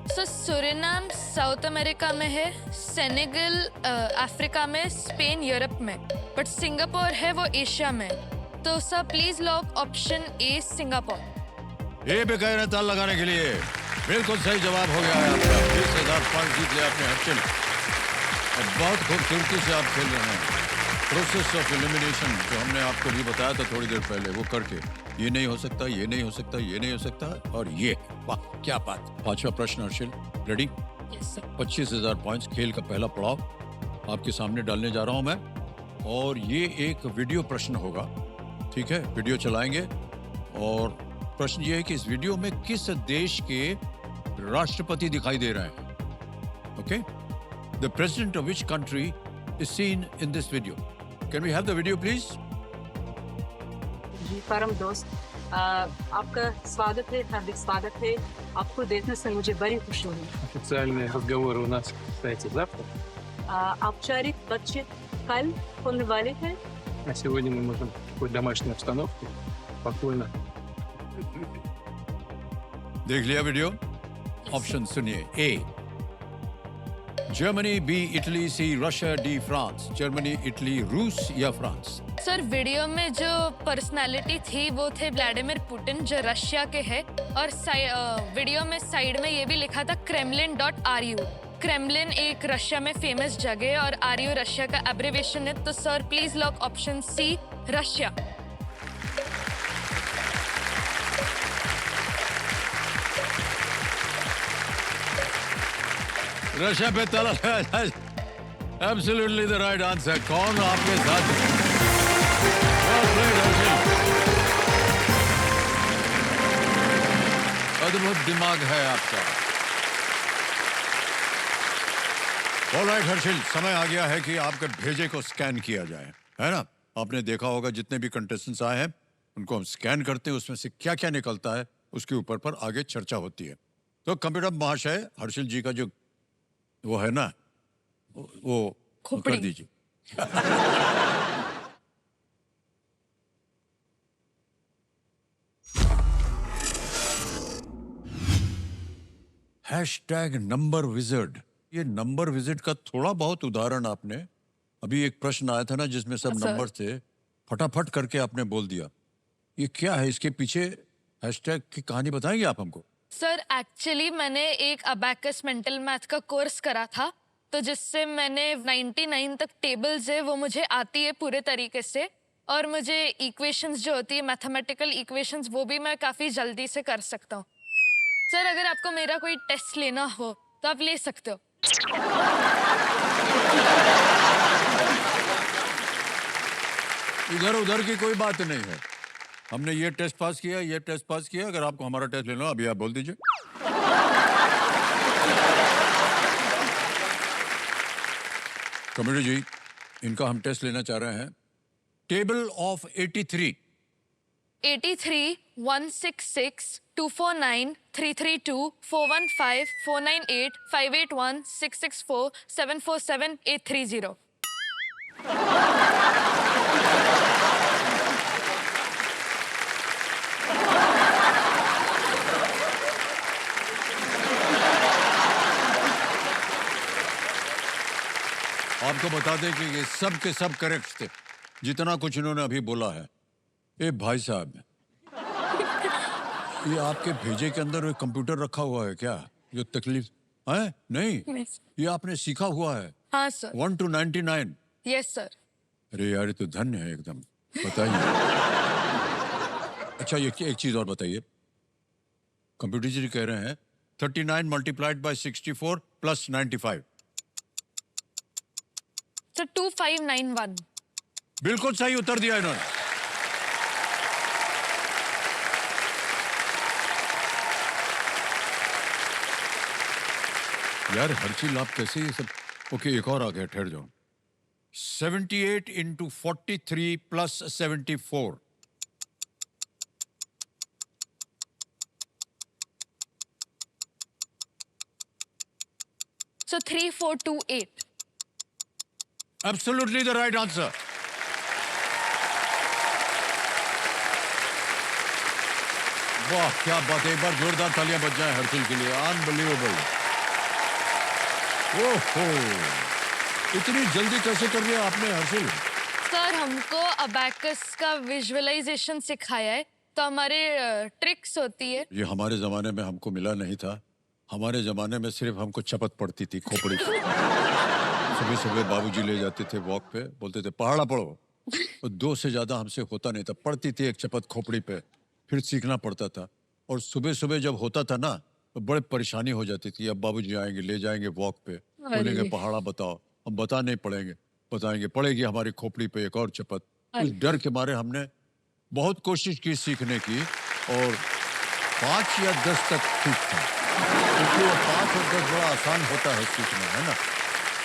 F: Sir Suriname South America में है, सेनेगल अफ्रीका में, स्पेन यूरोप में, बट सिंगापुर है वो एशिया में। तो sir please lock option A Singapore.
A: A पे कह रहे ताल लगाने के लिए। बिल्कुल सही जवाब हो गया है आपका। 20,000 पॉइंट जीत लिया आपने हर्षिल। अब बहुत खूबसूरती से आप खेल रहे हैं। प्रोसेस ऑफ एलिमिनेशन जो हमने आपको भी बताया था थोड़ी देर पहले, वो करके ये नहीं हो सकता, ये नहीं हो सकता, ये नहीं हो सकता, और ये, वाह क्या बात। 5वां प्रश्न Harshil, ready?
F: Yes sir.
A: 25,000 points, खेल का पहला पड़ाव आपके सामने डालने जा रहा हूं मैं। और ये एक वीडियो प्रश्न होगा, ठीक है? वीडियो चलाएंगे और प्रश्न ये है कि इस वीडियो में किस देश के राष्ट्रपति दिखाई दे रहे हैं? Okay, the president of which country is seen in this video? Can we have the video please?
G: जी परम दोस्त, आपका स्वागत है, हार्दिक स्वागत है। आपको देखने से मुझे बड़ी खुशी हुई।
H: Официальные разговоры у нас, кстати, завтра.
G: औपचारिक बातचीत कल होने वाले हैं।
H: А сегодня мы можем в такой домашней обстановке спокойно.
A: देख लिया वीडियो? ऑप्शन सुनिए। A, Germany. B, Italy. C, Russia. D, France. Germany, Italy, रूस या फ्रांस?
F: सर वीडियो में जो पर्सनालिटी थी वो थे व्लादिमीर पुतिन जो रशिया के हैं, और वीडियो में साइड में ये भी लिखा था kremlin.ru। क्रेमलिन एक रशिया में फेमस जगह है और RU रशिया का एब्रिविएशन है। तो sir please lock option C Russia.
A: Russia पे ताला लगाया जाए। Absolutely the right answer. कौन आपके साथ? Well played, Harsil. अद्भुत दिमाग है आपका। ऑलराइट हर्षिल, समय आ गया है कि आपके भेजे को स्कैन किया जाए, है ना? आपने देखा होगा जितने भी कंटेस्टेंट्स आए हैं उनको हम स्कैन करते हैं, उसमें से क्या क्या निकलता है उसके ऊपर पर आगे चर्चा होती है। तो कंप्यूटर महाशय, हर्षिल जी का जो वो है ना, वो कर दीजिए। Hashtag number visit. ये नंबर विजिट का थोड़ा बहुत उदाहरण आपने, अभी एक प्रश्न आया था ना जिसमें सब
F: सर।
A: नंबर थे, फटाफट करके आपने बोल दिया। ये क्या है? इसके पीछे हैशटैग की कहानी बताएंगे आप हमको?
F: सर एक्चुअली मैंने एक अबैकस मेंटल मैथ का कोर्स करा था, तो जिससे मैंने 99 तक टेबल्स है वो मुझे आती है पूरे तरीके से, और मुझे इक्वेशंस जो होती है मैथमेटिकल इक्वेशंस वो भी मैं काफ़ी जल्दी से कर सकता हूँ। सर अगर आपको मेरा कोई टेस्ट लेना हो तो आप ले सकते हो।
A: इधर उधर की कोई बात नहीं है। हमने ये टेस्ट पास किया, ये टेस्ट पास किया। अगर आपको हमारा टेस्ट लेना हो अभी आप बोल दीजिए। कमेटी जी, इनका हम टेस्ट लेना चाह रहे हैं। Table of 83।
F: 83, 166, 249, 332, 415, 498, 581, 664, 747, 830।
A: आपको बता दें कि ये सब के सब करेक्ट थे, जितना कुछ इन्होंने अभी बोला है। ए भाई साहब, ये आपके भेजे के अंदर एक कंप्यूटर रखा हुआ है क्या? जो तकलीफ है? नहीं, ये आपने सीखा हुआ है।
F: हाँ सर।
A: 1 to 99।
F: Yes sir.
A: अरे यार, ये तो धन्य है एकदम। बताइए। अच्छा, ये एक चीज और बताइए। कंप्यूटर जी कह रहे हैं 39 मल्टीप्लाइड बाय 64 प्लस 95।
F: सर 2591।
A: बिल्कुल सही उत्तर दिया इन्होंने। यार हर्षिल, आप कैसे ये सब? ओके, एक और आ गया, ठहर जाओ। 78 into 43 plus 74।
F: So 3428।
A: Absolutely the right answer. वाह, क्या बात है। एक बार जोरदार तालियां बज जाएं हर्षिल के लिए। अनबिलीवेबल। ओहो, इतनी जल्दी कैसे कर लिया आपने हर्षिल?
F: सर हमको अबैकस का विजुअलाइजेशन सिखाया है, तो हमारे ट्रिक्स होती है।
A: ये हमारे जमाने में हमको मिला नहीं था। हमारे जमाने में सिर्फ हमको चपत पड़ती थी खोपड़ी पे। सुबह सुबह बाबूजी ले जाते थे वॉक पे, बोलते थे पहाड़ा पढ़ो। और 2 से ज्यादा हमसे होता नहीं था। पड़ती थी एक चपत खोपड़ी पे, फिर सीखना पड़ता था। और सुबह सुबह जब होता था ना, तो बड़े परेशानी हो जाती थी। अब बाबूजी आएंगे, ले जाएंगे वॉक पे, बोलेंगे पहाड़ा बताओ। हम बता नहीं पड़ेंगे, बताएंगे, पड़ेगी हमारी खोपड़ी पे एक और चपत। इस डर के मारे हमने बहुत कोशिश की सीखने की, और 5 या 10 तक ठीक था। क्योंकि 5 और 10 बड़ा आसान होता है सीखना, है ना?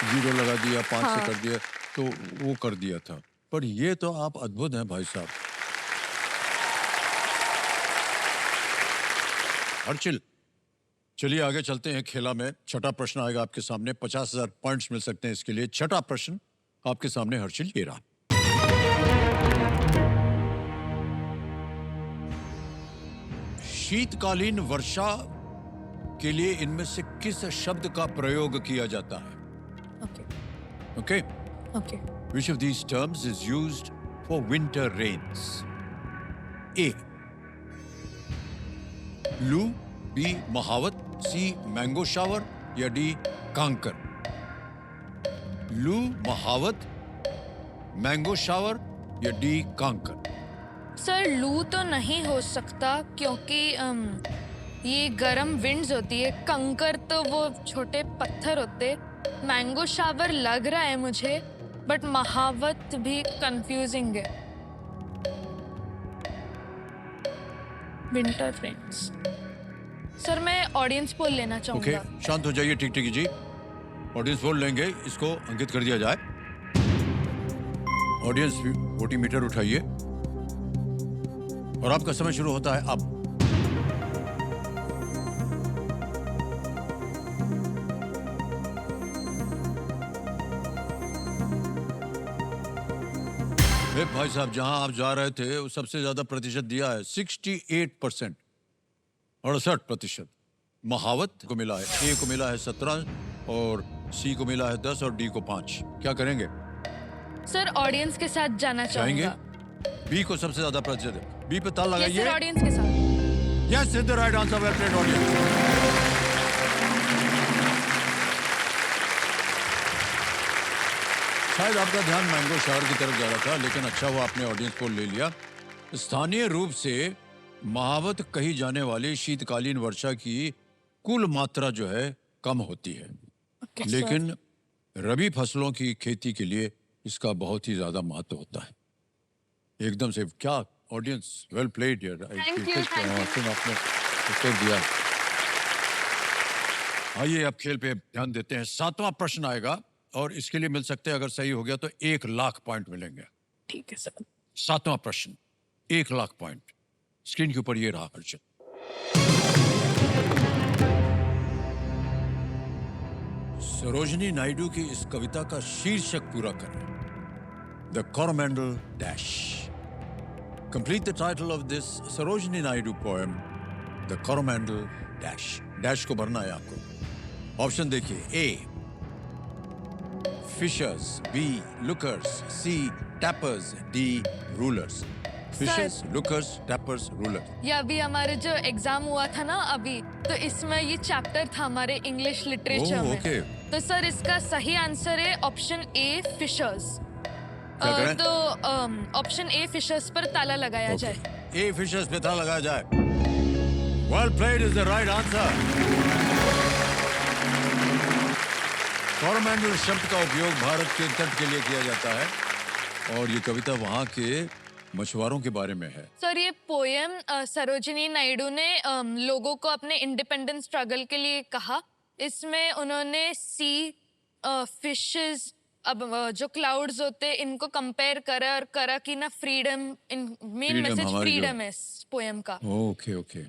A: 0 लगा दिया, 5 से कर दिया, तो वो कर दिया था। पर ये तो आप अद्भुत हैं भाई साहब। हर्षिल, चलिए आगे चलते हैं खेला में। छठा प्रश्न आएगा आपके सामने। 50,000 पॉइंट्स मिल सकते हैं इसके लिए। छठा प्रश्न आपके सामने हर्षिल, ये रहा। शीतकालीन वर्षा के लिए इनमें से किस शब्द का प्रयोग किया जाता है?
F: Okay.
A: Okay. Which of these terms is used for winter rains? A. लू, B. महावत, C. मैंगो शावर, या D. कांकर? लू, महावत, मैंगो शावर, या D. कांकर?
F: सर लू तो नहीं हो सकता, क्योंकि ये गर्म विंड्स होती है। कंकर तो वो छोटे पत्थर होते। मैंगो शावर लग रहा है मुझे, बट महावत भी कंफ्यूजिंग है। Winter friends. सर मैं ऑडियंस पोल लेना
A: ओके,
F: चाहूंगा।
A: शांत हो जाइए। ठीक ठीक जी, ऑडियंस पोल लेंगे। इसको अंकित कर दिया जाए। ऑडियंस वोटिंग मीटर उठाइए, और आपका समय शुरू होता है अब। भाई साहब, जहां आप जा रहे थे वो सबसे ज्यादा प्रतिशत दिया है, 68%, 68%। महावत को मिला है, ए को मिला है 17, और सी को मिला है 10, और डी को 5। क्या करेंगे?
F: सर ऑडियंस के साथ जाना
A: चाहेंगे?
F: चाहूंगा।
A: बी को सबसे ज्यादा प्रतिशत है। बी पे ताल
F: यस
A: लगाइए।
F: सर, ऑडियंस के साथ।
A: Yes, is the right answer. Well played, audience. शायद आपका ध्यान मैंगो शहर की तरफ जा रहा था, लेकिन अच्छा हुआ आपने ऑडियंस को ले लिया। स्थानीय रूप से महावत कही जाने वाली शीतकालीन वर्षा की कुल मात्रा जो है कम होती है, लेकिन रबी फसलों की खेती के लिए इसका बहुत ही ज्यादा महत्व होता है। एकदम से क्या ऑडियंस, वेल प्लेड यार।
B: Thank you.
A: आपने उत्तर दिया। आइए अब खेल पे ध्यान देते हैं। 7वां प्रश्न आएगा और इसके लिए मिल सकते हैं, अगर सही हो गया तो 1 लाख पॉइंट मिलेंगे।
D: ठीक है सर।
A: 7वां प्रश्न, 1 लाख पॉइंट। स्क्रीन के ऊपर ये रहा हर्षित। सरोजनी नायडू की इस कविता का शीर्षक पूरा करें। The Coromandel dash. Complete the title of this Sarojini Naidu poem, the Coromandel dash. Dash को भरना है आपको। ऑप्शन देखिए। A fishers, B lookers, C tappers, D rulers. Fishers, lookers, tappers, rulers.
F: ये अभी हमारे जो एग्जाम हुआ था ना अभी, तो इसमें ये चैप्टर था हमारे इंग्लिश लिटरेचर में।
A: ओके।
F: तो सर इसका सही आंसर है ऑप्शन ए फिशर्स।
A: क्या करें?
F: तो ऑप्शन ए फिशर्स पर ताला लगाया जाए।
A: ए फिशर्स पे ताला लगाया जाए। Well played is the right answer. Coromandel शब्द का उपयोग भारत के तट के लिए किया जाता है और ये कविता वहाँ के मछुआरों के बारे में है।
F: सर ये पोएम सरोजिनी नायडू ने लोगों को अपने इंडिपेंडेंस स्ट्रगल के लिए कहा। इसमें उन्होंने सी फिशेस, अब जो क्लाउड्स होते इनको कंपेयर करा और करा कि ना फ्रीडम, मेन मैसेज
A: हमारी
F: फ्रीडम है इस पोएम का।
A: Okay okay.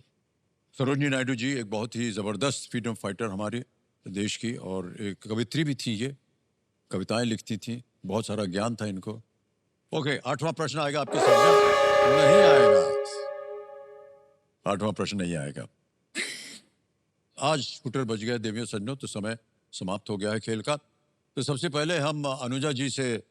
A: सरोजनी नायडू जी एक बहुत ही जबरदस्त फ्रीडम फाइटर हमारे देश की, और एक कवित्री भी थी। ये कविताएं लिखती थी, बहुत सारा ज्ञान था इनको। ओके, 8वां प्रश्न आएगा आपके सामने। नहीं आएगा, 8वां प्रश्न नहीं आएगा। आज स्कूटर बज गए देवियों सज्जनों, तो समय समाप्त हो गया है खेल का। तो सबसे पहले हम अनुजा जी से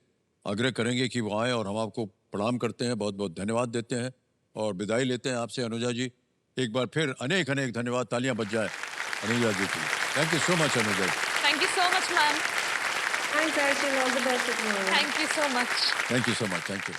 A: आग्रह करेंगे कि वो आए और हम आपको प्रणाम करते हैं, बहुत बहुत धन्यवाद देते हैं और विदाई लेते हैं आपसे। अनुजा जी, एक बार फिर अनेक अनेक धन्यवाद। तालियां बज जाए अनुजा जी की। Thank you so much Anuja ji.
F: Thank you so much ma'am.
C: Thanks, Arshil. All the best at tomorrow.
F: Thank you so much.
A: Thank you so much. Thank you.